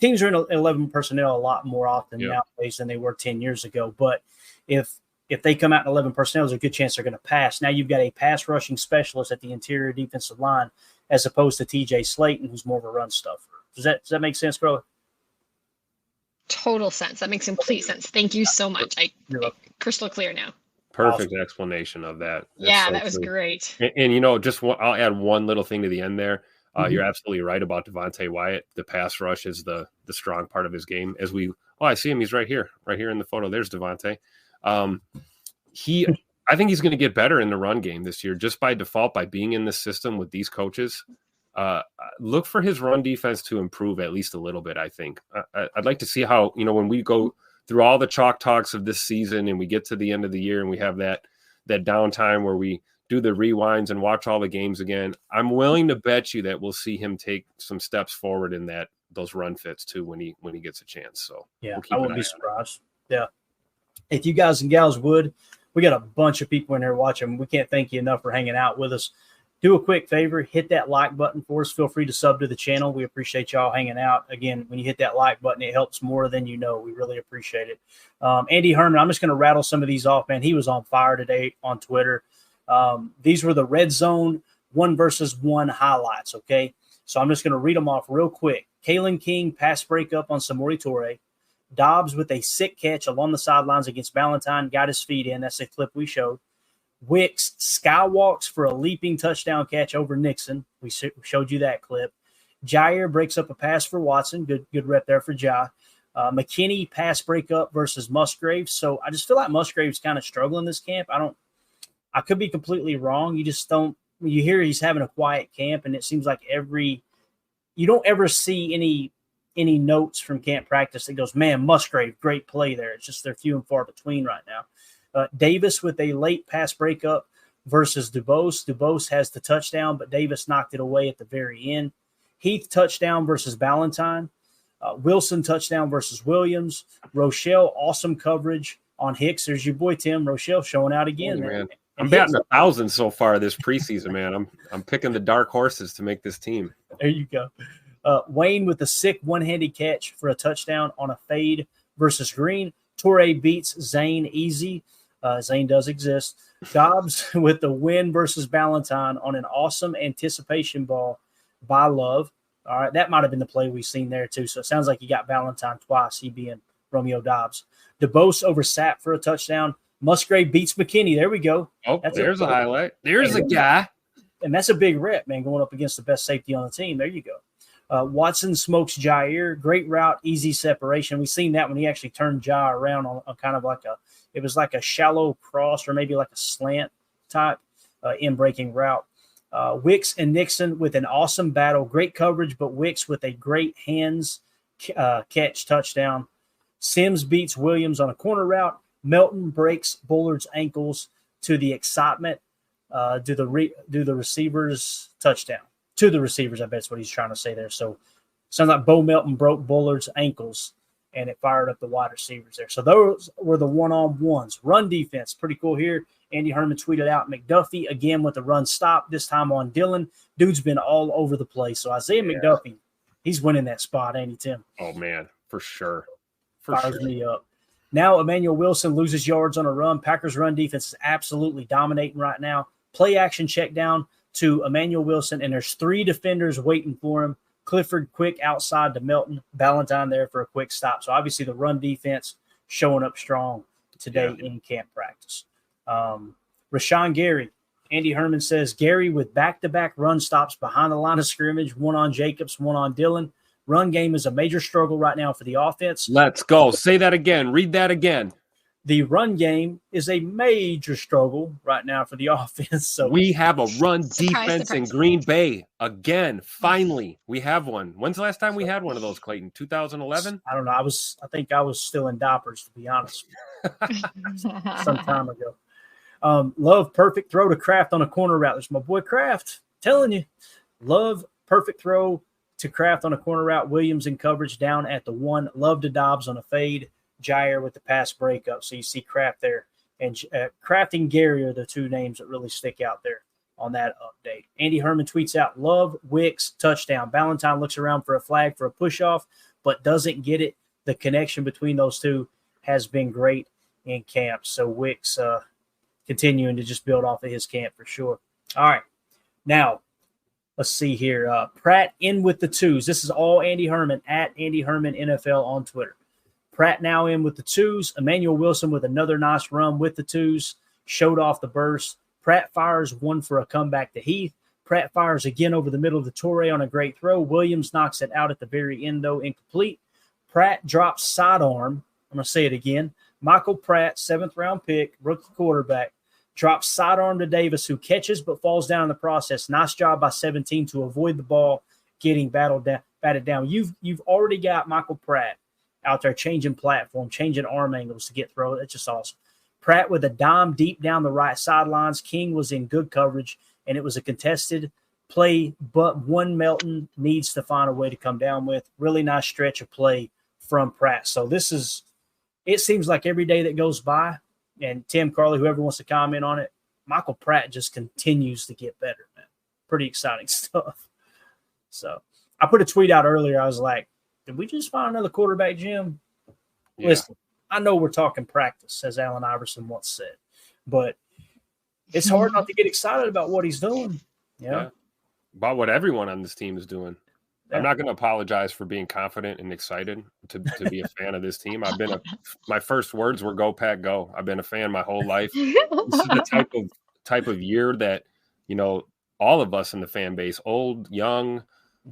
teams are in 11 personnel a lot more often nowadays than they were 10 years ago. But if they come out in 11 personnel, there's a good chance they're going to pass. Now you've got a pass rushing specialist at the interior defensive line as opposed to TJ Slayton, who's more of a run stuffer. Does that make sense, Crowley? Total sense. That makes complete sense. Thank you so much. Crystal clear now. Perfect explanation of that. That was great. And I'll add one little thing to the end there. You're absolutely right about Devontae Wyatt. The pass rush is the strong part of his game. I see him. He's right here in the photo. There's Devontae. I think he's going to get better in the run game this year, just by default, by being in this system with these coaches. Look for his run defense to improve at least a little bit. I think I'd like to see how, when we go through all the chalk talks of this season and we get to the end of the year and we have that downtime where we do the rewinds and watch all the games again, I'm willing to bet you that we'll see him take some steps forward in those run fits too when he gets a chance. So I wouldn't be surprised. Yeah. If you guys and gals would, we got a bunch of people in there watching. We can't thank you enough for hanging out with us. Do a quick favor, hit that like button for us. Feel free to sub to the channel. We appreciate y'all hanging out. Again, when you hit that like button, it helps more than you know. We really appreciate it. Andy Herman, I'm just going to rattle some of these off, man. He was on fire today on Twitter. These were the red zone 1-versus-1 highlights, okay? So I'm just going to read them off real quick. Kalen King pass breakup on Samori Toure. Dobbs with a sick catch along the sidelines against Valentine, got his feet in. That's the clip we showed. Wicks skywalks for a leaping touchdown catch over Nixon. We showed you that clip. Jair breaks up a pass for Watson. Good rep there for Ja. McKinney pass breakup versus Musgrave. So I just feel like Musgrave's kind of struggling this camp. I could be completely wrong. You just don't. You hear he's having a quiet camp, and it seems like you don't ever see any notes from camp practice that goes, man, Musgrave, great play there. It's just they're few and far between right now. Davis with a late pass breakup versus Dubose. Dubose has the touchdown, but Davis knocked it away at the very end. Heath touchdown versus Ballantyne. Wilson touchdown versus Williams. Rochelle, awesome coverage on Hicks. There's your boy Tim. Rochelle showing out again. Man. I'm batting 1,000 so far this preseason, man. I'm picking the dark horses to make this team. There you go. Wayne with a sick one-handed catch for a touchdown on a fade versus Green. Toure beats Zane easy. Zane does exist. Dobbs with the win versus Ballantyne on an awesome anticipation ball by Love. All right, that might have been the play we've seen there too. So it sounds like you got Ballantyne twice, he being Romeo Dobbs. DeBose over Sapp for a touchdown. Musgrave beats McKinney. There we go. Oh, there's a highlight. There's a guy. And that's a big rep, man, going up against the best safety on the team. There you go. Watson smokes Jair. Great route, easy separation. We've seen that when he actually turned Jair around on kind of like it was like a shallow cross or maybe like a slant type in breaking route. Wicks and Nixon with an awesome battle. Great coverage, but Wicks with a great hands catch touchdown. Sims beats Williams on a corner route. Melton breaks Bullard's ankles to the excitement. Do the receivers touchdown. To the receivers, I bet is what he's trying to say there. So sounds like Bo Melton broke Bullard's ankles, and it fired up the wide receivers there. So those were the one-on-ones. Run defense, pretty cool here. Andy Herman tweeted out McDuffie again with the run stop, this time on Dillon. Dude's been all over the place. So Isaiah McDuffie, he's winning that spot, ain't he, Tim? Oh, man, for sure. Fires me up. Now Emmanuel Wilson loses yards on a run. Packers' run defense is absolutely dominating right now. Play action check down to Emmanuel Wilson, and there's 3 defenders waiting for him. Clifford quick outside to Melton. Ballantyne there for a quick stop. So obviously the run defense showing up strong today in camp practice. Rashawn Gary, Andy Herman says, Gary with back-to-back run stops behind the line of scrimmage, one on Jacobs, one on Dillon. Run game is a major struggle right now for the offense. Let's go. Say that again. Read that again. The run game is a major struggle right now for the offense. So we have a run Surprise, defense in surprise. Green Bay again. Finally, we have one. When's the last time we had one of those, Clayton? 2011? I don't know. I think I was still in diapers, to be honest. Some time ago. Love perfect throw to Kraft on a corner route. There's my boy Kraft. Telling you. Love perfect throw to Kraft on a corner route. Williams in coverage down at the 1. Love to Dobbs on a fade. Jair with the pass breakup. So you see Kraft there. And Kraft and Gary are the two names that really stick out there on that update. Andy Herman tweets out, Love, Wicks, touchdown. Ballantyne looks around for a flag for a push-off, but doesn't get it. The connection between those two has been great in camp. So Wicks continuing to just build off of his camp for sure. All right. Now, let's see here. Pratt in with the 2s. This is all Andy Herman at Andy Herman NFL on Twitter. Pratt now in with the 2s. Emmanuel Wilson with another nice run with the 2s. Showed off the burst. Pratt fires one for a comeback to Heath. Pratt fires again over the middle of the Torrey on a great throw. Williams knocks it out at the very end, though, incomplete. Pratt drops sidearm. I'm going to say it again. Michael Pratt, 7th-round pick, rookie quarterback, drops sidearm to Davis, who catches but falls down in the process. Nice job by 17 to avoid the ball getting batted down. You've already got Michael Pratt out there changing platform, changing arm angles to get thrown. That's just awesome. Pratt with a dime deep down the right sidelines. King was in good coverage, and it was a contested play, but one Melton needs to find a way to come down with. Really nice stretch of play from Pratt. So it seems like every day that goes by, and Tim, Carly, whoever wants to comment on it, Michael Pratt just continues to get better, man. Pretty exciting stuff. So I put a tweet out earlier. I was like, did we just find another quarterback, Jim? Yeah. Listen, I know we're talking practice, as Allen Iverson once said, but it's hard not to get excited about what he's doing. Yeah. About what everyone on this team is doing. Yeah. I'm not going to apologize for being confident and excited to be a fan of this team. My first words were "Go Pack, go." I've been a fan my whole life. This is the type of year that, all of us in the fan base, old, young,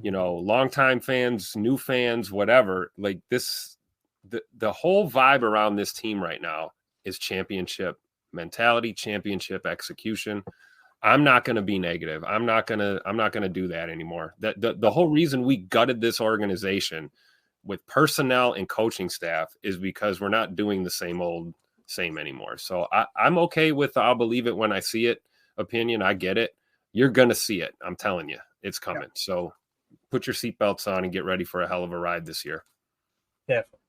longtime fans, new fans, whatever, like this, the whole vibe around this team right now is championship mentality, championship execution. I'm not going to be negative. I'm not going to do that anymore. The whole reason we gutted this organization with personnel and coaching staff is because we're not doing the same anymore. So I'm okay with I'll believe it when I see it opinion. I get it. You're going to see it. I'm telling you, it's coming. Yeah. So put your seatbelts on and get ready for a hell of a ride this year. Definitely.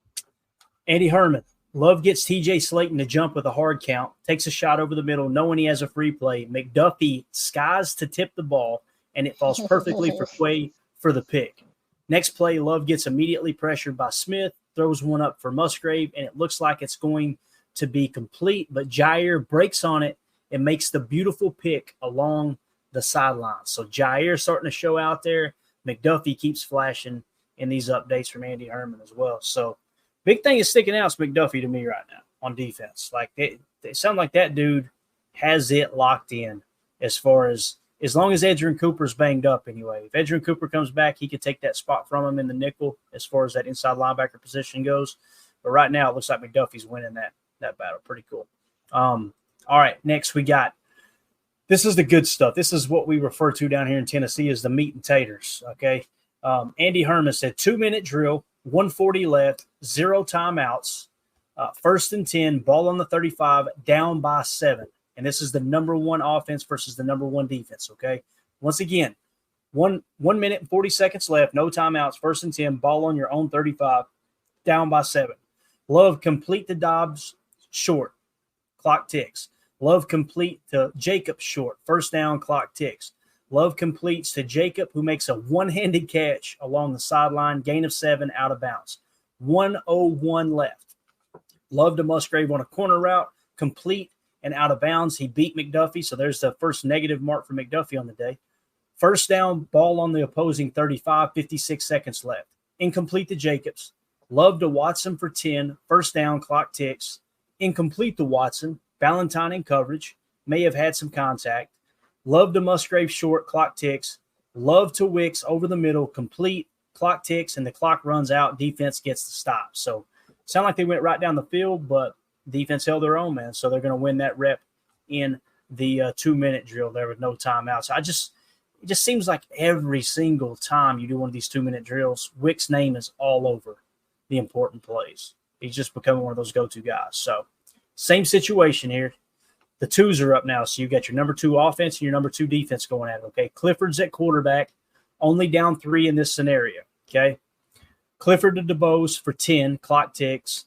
Andy Herman. Love gets TJ Slayton to jump with a hard count, takes a shot over the middle, knowing he has a free play. McDuffie skies to tip the ball, and it falls perfectly for Quay for the pick. Next play, Love gets immediately pressured by Smith, throws one up for Musgrave, and it looks like it's going to be complete, but Jair breaks on it and makes the beautiful pick along the sideline. So Jair starting to show out there. McDuffie keeps flashing in these updates from Andy Herman as well. So big thing is sticking out is McDuffie to me right now on defense. Like they sound like that dude has it locked in as long as Edgerrin Cooper's banged up anyway. If Edgerrin Cooper comes back, he could take that spot from him in the nickel as far as that inside linebacker position goes. But right now it looks like McDuffie's winning that battle. Pretty cool. All right, next we got – this is the good stuff. This is what we refer to down here in Tennessee as the meat and taters, okay? Andy Herman said 2-minute drill, 140 left, 0 timeouts, 1st and 10, ball on the 35, down by 7. And this is the number 1 offense versus the number 1 defense, okay? Once again, 1 minute and 40 seconds left, no timeouts, 1st and 10, ball on your own 35, down by 7. Love complete to Dobbs, short, clock ticks. Love complete to Jacob, short, 1st down, clock ticks. Love completes to Jacob, who makes a one-handed catch along the sideline, gain of 7, out of bounds. 1:01 left. Love to Musgrave on a corner route, complete and out of bounds. He beat McDuffie, so there's the first negative mark for McDuffie on the day. 1st down, ball on the opposing 35, 56 seconds left. Incomplete to Jacobs. Love to Watson for 10, 1st down, clock ticks. Incomplete to Watson. Ballantyne in coverage. May have had some contact. Love to Musgrave short, clock ticks. Love to Wicks over the middle, complete, clock ticks, and the clock runs out. Defense gets the stop. So sound like they went right down the field, but defense held their own, man. So they're going to win that rep in the 2-minute drill there with no timeout. So it just seems like every single time you do one of these 2-minute drills, Wicks' name is all over the important plays. He's just becoming one of those go-to guys. So same situation here. The twos are up now. So you got your number 2 offense and your number 2 defense going at it. Okay. Clifford's at quarterback, only down 3 in this scenario. Okay. Clifford to DeBose for 10, clock ticks.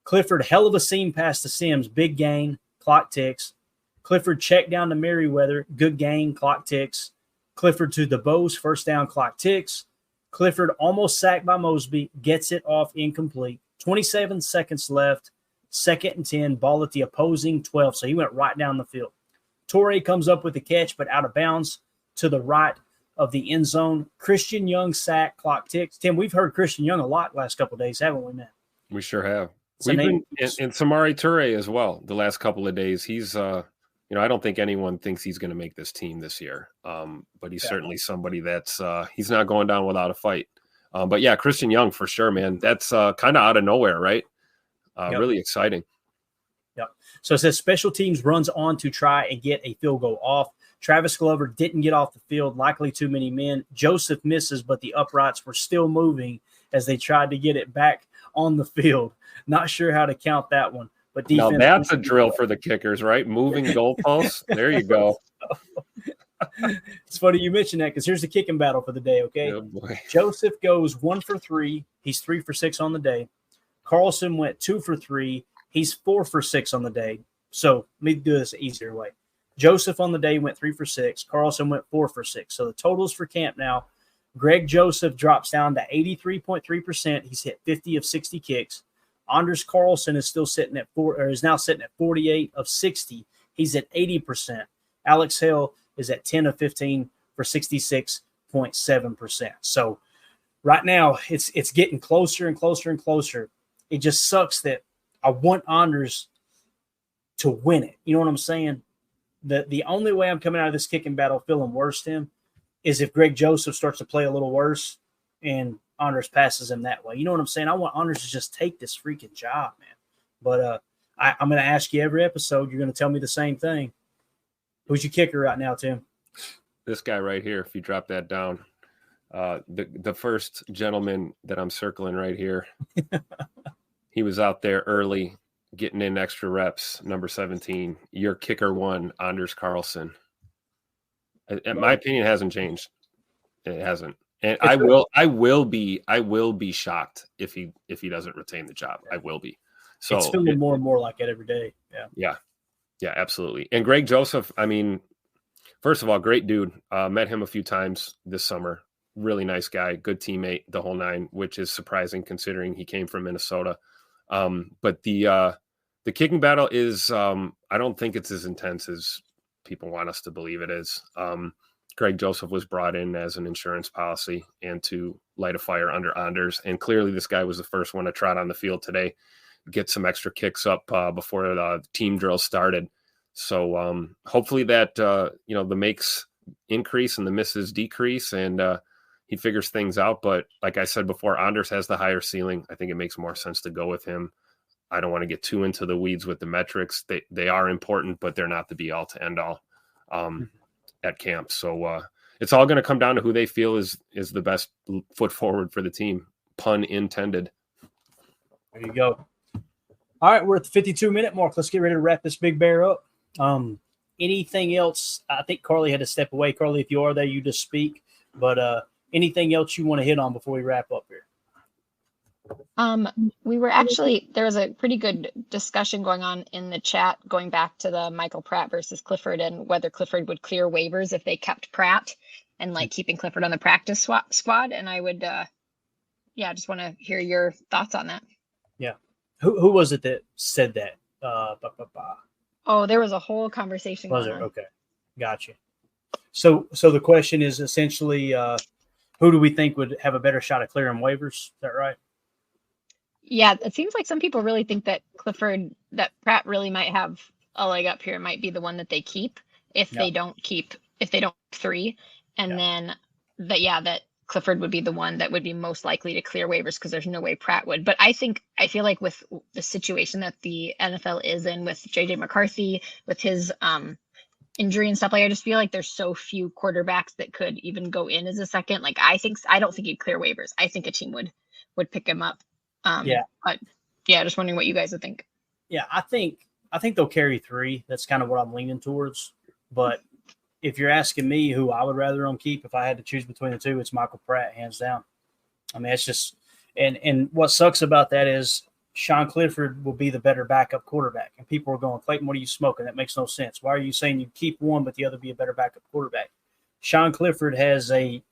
Clifford, hell of a seam pass to Sims, big gain, clock ticks. Clifford check down to Merriweather, good gain, clock ticks. Clifford to DeBose, first down, clock ticks. Clifford almost sacked by Mosby, gets it off incomplete. 27 seconds left, 2nd and 10, ball at the opposing 12. So he went right down the field. Torrey comes up with the catch, but out of bounds to the right of the end zone. Christian Young sack, clock ticks. Tim, we've heard Christian Young a lot last couple of days, haven't we, man? We sure have. We've been and Samari Toure as well the last couple of days. He's I don't think anyone thinks he's going to make this team this year. But he's certainly somebody that's he's not going down without a fight. But yeah, Christian Young for sure, man. That's kind of out of nowhere, right? Really exciting. Yep. So it says special teams runs on to try and get a field goal off. Travis Glover didn't get off the field, likely too many men. Joseph misses, but the uprights were still moving as they tried to get it back on the field. Not sure how to count that one. But defense, now that's a drill for the kickers, right? Moving goalposts. There you go. It's funny you mentioned that because here's the kicking battle for the day, okay? Oh boy. Joseph goes 1 for 3. He's 3 for 6 on the day. Carlson went 2 for 3. He's 4 for 6 on the day. So let me do this the easier way. Joseph on the day went 3 for 6. Carlson went 4 for 6. So the totals for camp now, Greg Joseph drops down to 83.3%. He's hit 50 of 60 kicks. Anders Carlson is still sitting at is now sitting at 48 of 60. He's at 80%. Alex Hill is at 10 of 15 for 66.7%. So right now it's getting closer and closer and closer. It just sucks that I want Anders to win it. You know what I'm saying? The only way I'm coming out of this kicking battle feeling worse, Tim, is if Greg Joseph starts to play a little worse and Anders passes him that way. You know what I'm saying? I want Anders to just take this freaking job, man. But I'm going to ask you every episode. You're going to tell me the same thing. Who's your kicker right now, Tim? This guy right here, if you drop that down. The first gentleman that I'm circling right here. He was out there early, getting in extra reps, number 17. Your kicker 1, Anders Carlson. In my opinion, it hasn't changed. It hasn't. And I will be shocked if he doesn't retain the job. I will be. So it's feeling more and more like it every day. Yeah, absolutely. And Greg Joseph, I mean, first of all, great dude. Met him a few times this summer. Really nice guy, good teammate, the whole nine, which is surprising considering he came from Minnesota. But the kicking battle is, I don't think it's as intense as people want us to believe it is. Greg Joseph was brought in as an insurance policy and to light a fire under Anders. And clearly this guy was the first one to trot on the field today, get some extra kicks up before the team drill started. So hopefully that, the makes increase and the misses decrease and he figures things out. But like I said before, Anders has the higher ceiling. I think it makes more sense to go with him. I don't want to get too into the weeds with the metrics. They are important, but they're not the be all to end all. At camp. So it's all going to come down to who they feel is the best foot forward for the team. Pun intended. There you go. All right, we're at the 52-minute mark. Let's get ready to wrap this big bear up. Anything else? I think Carly had to step away. Carly, if you are there, you just speak. But anything else you want to hit on before we wrap up here? We were there was a pretty good discussion going on in the chat going back to the Michael Pratt versus Clifford and whether Clifford would clear waivers if they kept Pratt and like keeping Clifford on the practice squad. And I would, just want to hear your thoughts on that. Yeah. Who was it that said that? Oh, there was a whole conversation was going there? on. Okay. Gotcha. So the question is essentially, who do we think would have a better shot at clearing waivers? Is that right? Yeah, it seems like some people really think that Pratt really might have a leg up here. It might be the one that they keep if they don't 3. And then that Clifford would be the one that would be most likely to clear waivers because there's no way Pratt would. But I feel like with the situation that the NFL is in with JJ McCarthy, with his injury and stuff, like I just feel like there's so few quarterbacks that could even go in as a second. Like I don't think he'd clear waivers. I think a team would pick him up. But yeah, just wondering what you guys would think. Yeah, I think they'll carry 3. That's kind of what I'm leaning towards. But if you're asking me who I would rather keep, if I had to choose between the two, it's Michael Pratt, hands down. I mean, it's just and what sucks about that is Sean Clifford will be the better backup quarterback. And people are going, Clayton, what are you smoking? That makes no sense. Why are you saying you keep one but the other be a better backup quarterback? Sean Clifford has a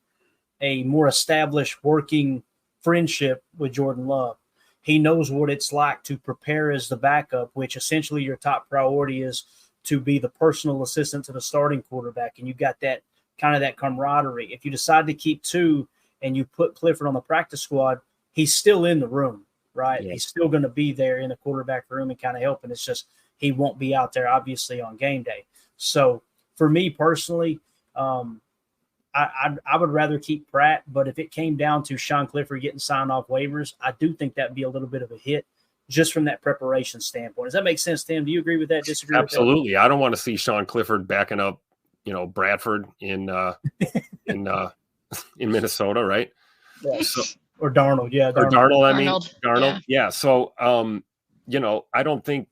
more established working friendship with Jordan Love. He knows what it's like to prepare as the backup, which essentially your top priority is to be the personal assistant to the starting quarterback. And you got that kind of that camaraderie. If you decide to keep 2 and you put Clifford on the practice squad, he's still in the room, right? Yeah. He's still going to be there in the quarterback room and kind of helping. It's just he won't be out there, obviously, on game day. So for me personally, I would rather keep Pratt, but if it came down to Sean Clifford getting signed off waivers, I do think that'd be a little bit of a hit just from that preparation standpoint. Does that make sense, Tim? Do you agree with that? Disagree? Absolutely. With that? I don't want to see Sean Clifford backing up, Bradford in Minnesota, right? Yeah. So, or Darnold, yeah. Or Darnold. Darnold. Yeah. So, I think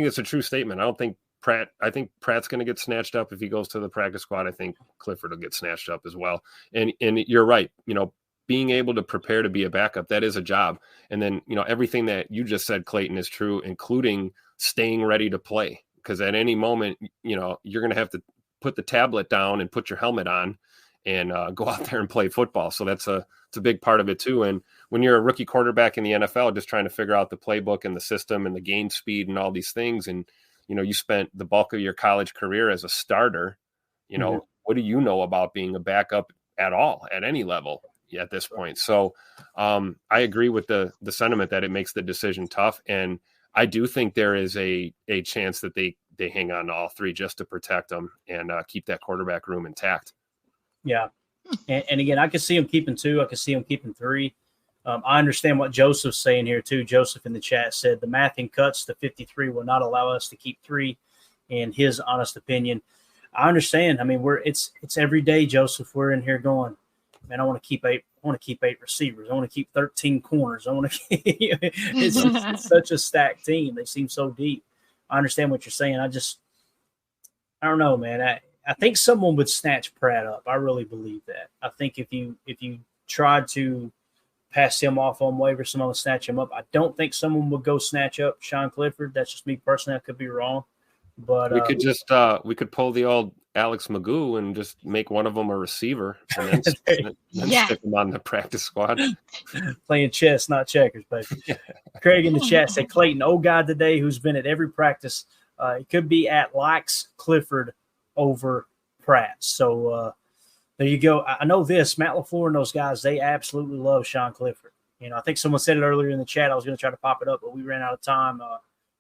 it's a true statement. I think Pratt's going to get snatched up if he goes to the practice squad. I think Clifford will get snatched up as well. And you're right. Being able to prepare to be a backup, that is a job. And then, everything that you just said, Clayton, is true, including staying ready to play. Because at any moment, you're going to have to put the tablet down and put your helmet on and go out there and play football. So it's a big part of it too. And when you're a rookie quarterback in the NFL, just trying to figure out the playbook and the system and the game speed and all these things, and you spent the bulk of your college career as a starter, what do you know about being a backup at all at any level at this point? So I agree with the sentiment that it makes the decision tough. And I do think there is a chance that they hang on to all 3 just to protect them and keep that quarterback room intact. Yeah. And again, I could see him keeping 2. I could see him keeping 3. I understand what Joseph's saying here too. Joseph in the chat said the math and cuts to 53 will not allow us to keep 3, in his honest opinion. I understand. I mean, it's every day, Joseph. We're in here going, man, I want to keep 8 receivers. I want to keep 13 corners. I want to keep it's such a stacked team. They seem so deep. I understand what you're saying. I don't know, man. I think someone would snatch Pratt up. I really believe that. I think if you tried to pass him off on waivers, someone would snatch him up. I don't think someone would go snatch up Sean Clifford. That's just me personally. I could be wrong. But we could just we could pull the old Alex Magoo and just make one of them a receiver and then stick him on the practice squad. Playing chess, not checkers, baby. Craig in the chat said, Clayton, old guy today who's been at every practice. He could be likes Clifford over Pratt. So there you go. I know this. Matt LaFleur and those guys, they absolutely love Sean Clifford. I think someone said it earlier in the chat. I was going to try to pop it up, but we ran out of time.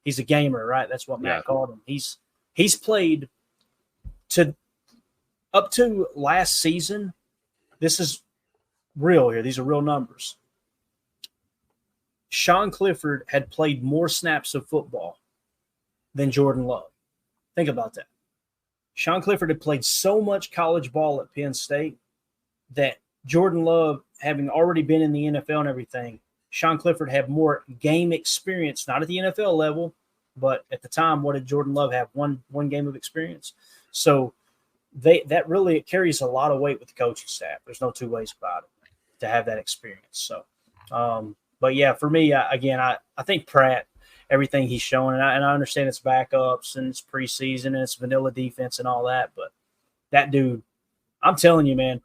He's a gamer, right? That's what Matt called him. He's played up to last season. This is real here. These are real numbers. Sean Clifford had played more snaps of football than Jordan Love. Think about that. Sean Clifford had played so much college ball at Penn State that Jordan Love, having already been in the NFL and everything, Sean Clifford had more game experience, not at the NFL level, but at the time, what did Jordan Love have? One game of experience. So that really carries a lot of weight with the coaching staff. There's no two ways about it to have that experience. So, but yeah, for me, I think Pratt, everything he's showing, and I understand it's backups and it's preseason and it's vanilla defense and all that, but that dude, I'm telling you, man,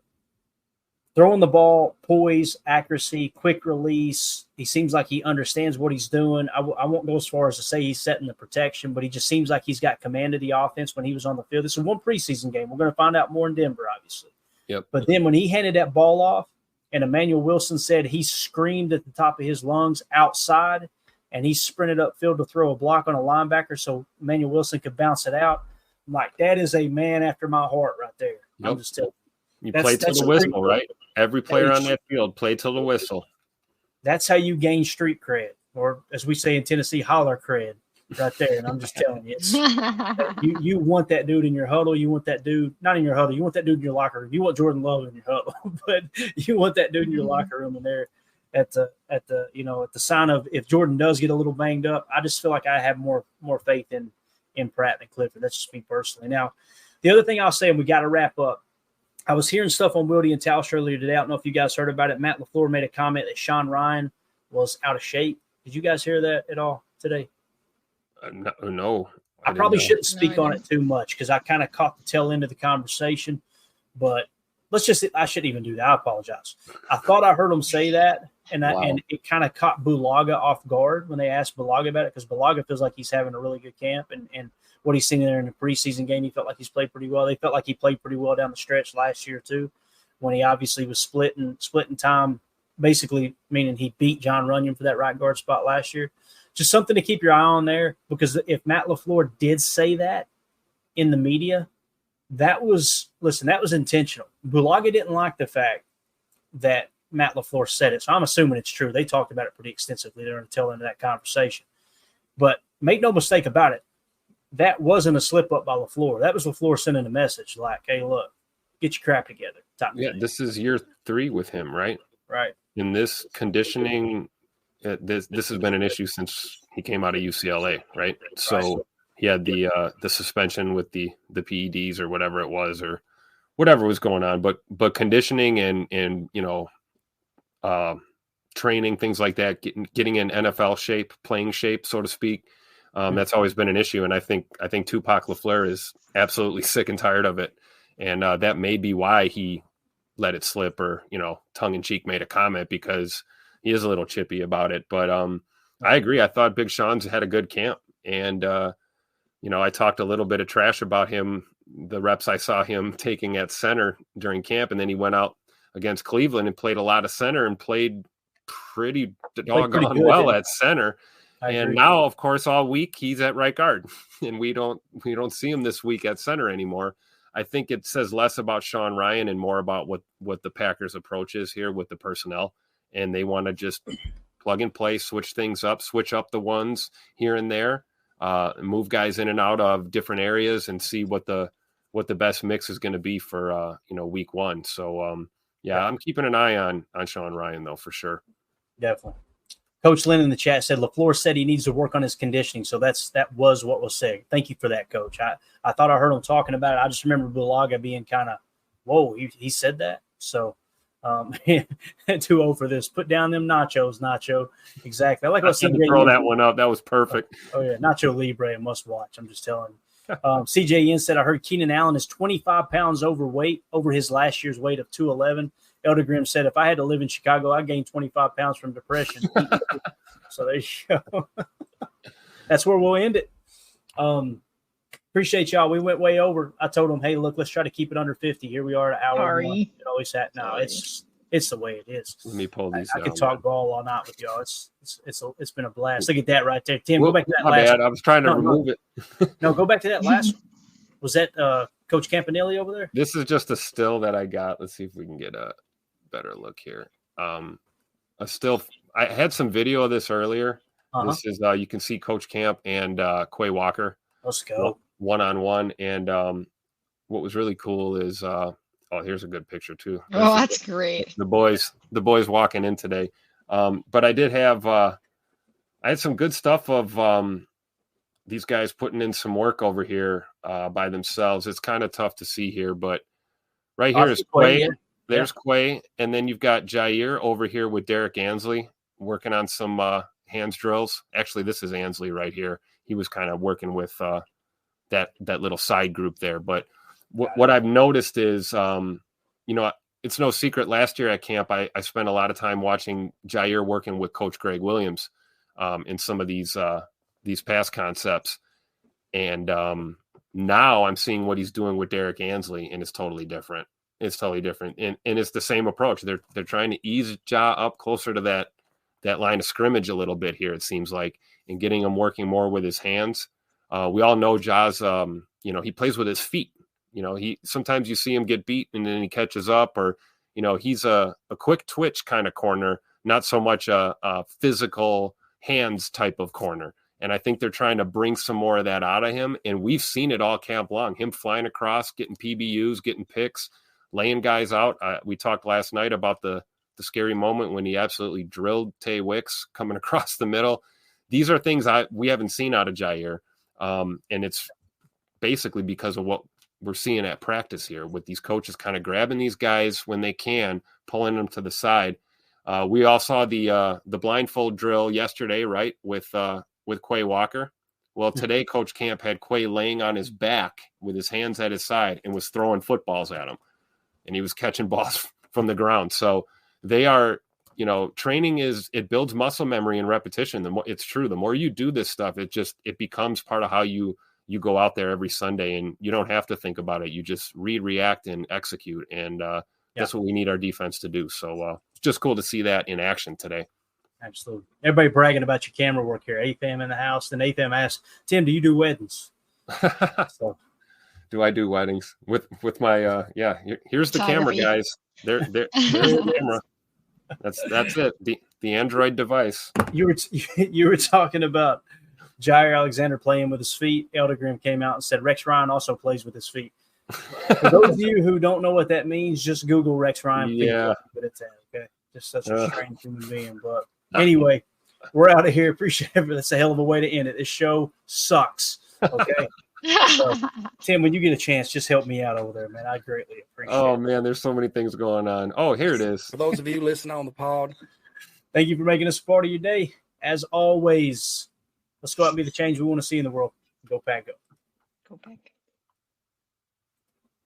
throwing the ball, poise, accuracy, quick release. He seems like he understands what he's doing. I won't go as far as to say he's setting the protection, but he just seems like he's got command of the offense when he was on the field. This is one preseason game. We're going to find out more in Denver, obviously. Yep. But then when he handed that ball off and Emmanuel Wilson said he screamed at the top of his lungs outside and he sprinted upfield to throw a block on a linebacker so Emmanuel Wilson could bounce it out, I'm like, that is a man after my heart right there. Yep. I'm just telling you. You played to the whistle, right? Every player on that field played till the whistle. That's how you gain street cred, or as we say in Tennessee, holler cred, right there. And I'm just telling you, you want that dude in your huddle. You want that dude not in your huddle. You want that dude in your locker room. You want Jordan Love in your huddle, but you want that dude in your locker room in there at the sign of if Jordan does get a little banged up. I just feel like I have more faith in Pratt than Clifford. That's just me personally. Now, the other thing I'll say, and we got to wrap up. I was hearing stuff on Wildy and Tausch earlier today. I don't know if you guys heard about it. Matt LaFleur made a comment that Sean Ryan was out of shape. Did you guys hear that at all today? No. I probably shouldn't speak on it too much because I kind of caught the tail end of the conversation. But I shouldn't even do that. I apologize. I thought I heard him say that, and it kind of caught Bulaga off guard when they asked Bulaga about it because Bulaga feels like he's having a really good camp and what he's seen there in the preseason game, he felt like he's played pretty well. They felt like he played pretty well down the stretch last year too, when he obviously was splitting time, basically meaning he beat John Runyon for that right guard spot last year. Just something to keep your eye on there, because if Matt LaFleur did say that in the media, that was intentional. Bulaga didn't like the fact that Matt LaFleur said it, so I'm assuming it's true. They talked about it pretty extensively during the tail end of that conversation. But make no mistake about it, that wasn't a slip up by LaFleur. That was LaFleur sending a message like, hey, look, get your crap together. This is year 3 with him, right? Right. In this conditioning, this has been an issue since he came out of UCLA, right? So he had the suspension with the PEDs or whatever it was, or whatever was going on. But conditioning and training, things like that, getting in NFL shape, playing shape, so to speak. That's always been an issue, and I think Tupac LaFleur is absolutely sick and tired of it, and that may be why he let it slip, or tongue in cheek made a comment, because he is a little chippy about it. But I agree. I thought Big Sean's had a good camp, and I talked a little bit of trash about him, the reps I saw him taking at center during camp, and then he went out against Cleveland and played a lot of center and played pretty doggone well at center. And now, of course, all week he's at right guard, and we don't see him this week at center anymore. I think it says less about Sean Ryan and more about what the Packers' approach is here with the personnel, and they want to just plug and play, switch things up, switch up the ones here and there, move guys in and out of different areas, and see what the best mix is going to be for week 1. So I'm keeping an eye on Sean Ryan though, for sure. Definitely. Coach Lynn in the chat said LaFleur said he needs to work on his conditioning. So that was what was said. Thank you for that, Coach. I thought I heard him talking about it. I just remember Bulaga being kind of, whoa, he said that. So 2-0 for this. Put down them nachos, Nacho. Exactly. I like what CJ throw that one up. That was perfect. Oh yeah, Nacho Libre, a must watch. I'm just telling you. CJ Yen said, I heard Keenan Allen is 25 pounds overweight over his last year's weight of 211. Elder Grimm said, if I had to live in Chicago, I'd gain 25 pounds from depression. So there you go. That's where we'll end it. Appreciate y'all. We went way over. I told them, hey, look, let's try to keep it under 50. Here we are, an hour. Sorry. It always had. No, it's the way it is. Let me pull these. I could talk ball all night with y'all. It's been a blast. Look at that right there, Tim. Well, go back to that last one. I was trying to remove it. No, go back to that last one. Was that Coach Campanelli over there? This is just a still that I got. Let's see if we can get a better look here. A still. I had some video of this earlier. This is you can see Coach Camp and Quay Walker. Let's go. One-on-one. And what was really cool is here's a good picture too. Oh, that's great. The boys walking in today. But I did have I had some good stuff of these guys putting in some work over here by themselves. It's kind of tough to see here, but right here is Quay. There's Quay, and then you've got Jair over here with Derek Ansley working on some hands drills. Actually, this is Ansley right here. He was kind of working with that little side group there. But what I've noticed is, it's no secret. Last year at camp, I spent a lot of time watching Jair working with Coach Greg Williams in some of these pass concepts. And now I'm seeing what he's doing with Derek Ansley, and it's totally different. It's totally different. And it's the same approach. They're trying to ease Ja up closer to that line of scrimmage a little bit here, it seems like, and getting him working more with his hands. We all know Ja's, he plays with his feet. Sometimes you see him get beat and then he catches up, or he's a quick twitch kind of corner, not so much a physical hands type of corner. And I think they're trying to bring some more of that out of him. And we've seen it all camp long, him flying across, getting PBUs, getting picks, laying guys out. We talked last night about the scary moment when he absolutely drilled Tay Wicks coming across the middle. These are things we haven't seen out of Jair. And it's basically because of what we're seeing at practice here with these coaches kind of grabbing these guys when they can, pulling them to the side. We all saw the blindfold drill yesterday, right, with Quay Walker. Well, today Coach Camp had Quay laying on his back with his hands at his side and was throwing footballs at him, and he was catching balls from the ground. So they are, training it builds muscle memory and repetition. It's true. The more you do this stuff, it becomes part of how you go out there every Sunday, and you don't have to think about it. You just read, react, and execute. And that's what we need our defense to do. So it's just cool to see that in action today. Absolutely. Everybody bragging about your camera work here. AFM in the house. Then AFM asked, Tim, do you do weddings? So. Do I do weddings with my here's the camera, guys. There's the camera. That's it. The Android device. You were talking about Jair Alexander playing with his feet. Eldegrim came out and said Rex Ryan also plays with his feet. For those of you who don't know what that means, just Google Rex Ryan. Yeah. But it's okay. Just such a strange human being. But anyway, we're out of here. Appreciate it. That's a hell of a way to end it. This show sucks. Okay. So, Tim, when you get a chance, just help me out over there, man. I greatly appreciate it. Oh, man, there's so many things going on. Oh, here it is. For those of you listening on the pod, thank you for making us a part of your day. As always, let's go out and be the change we want to see in the world. Go Pack, go. Go Pack.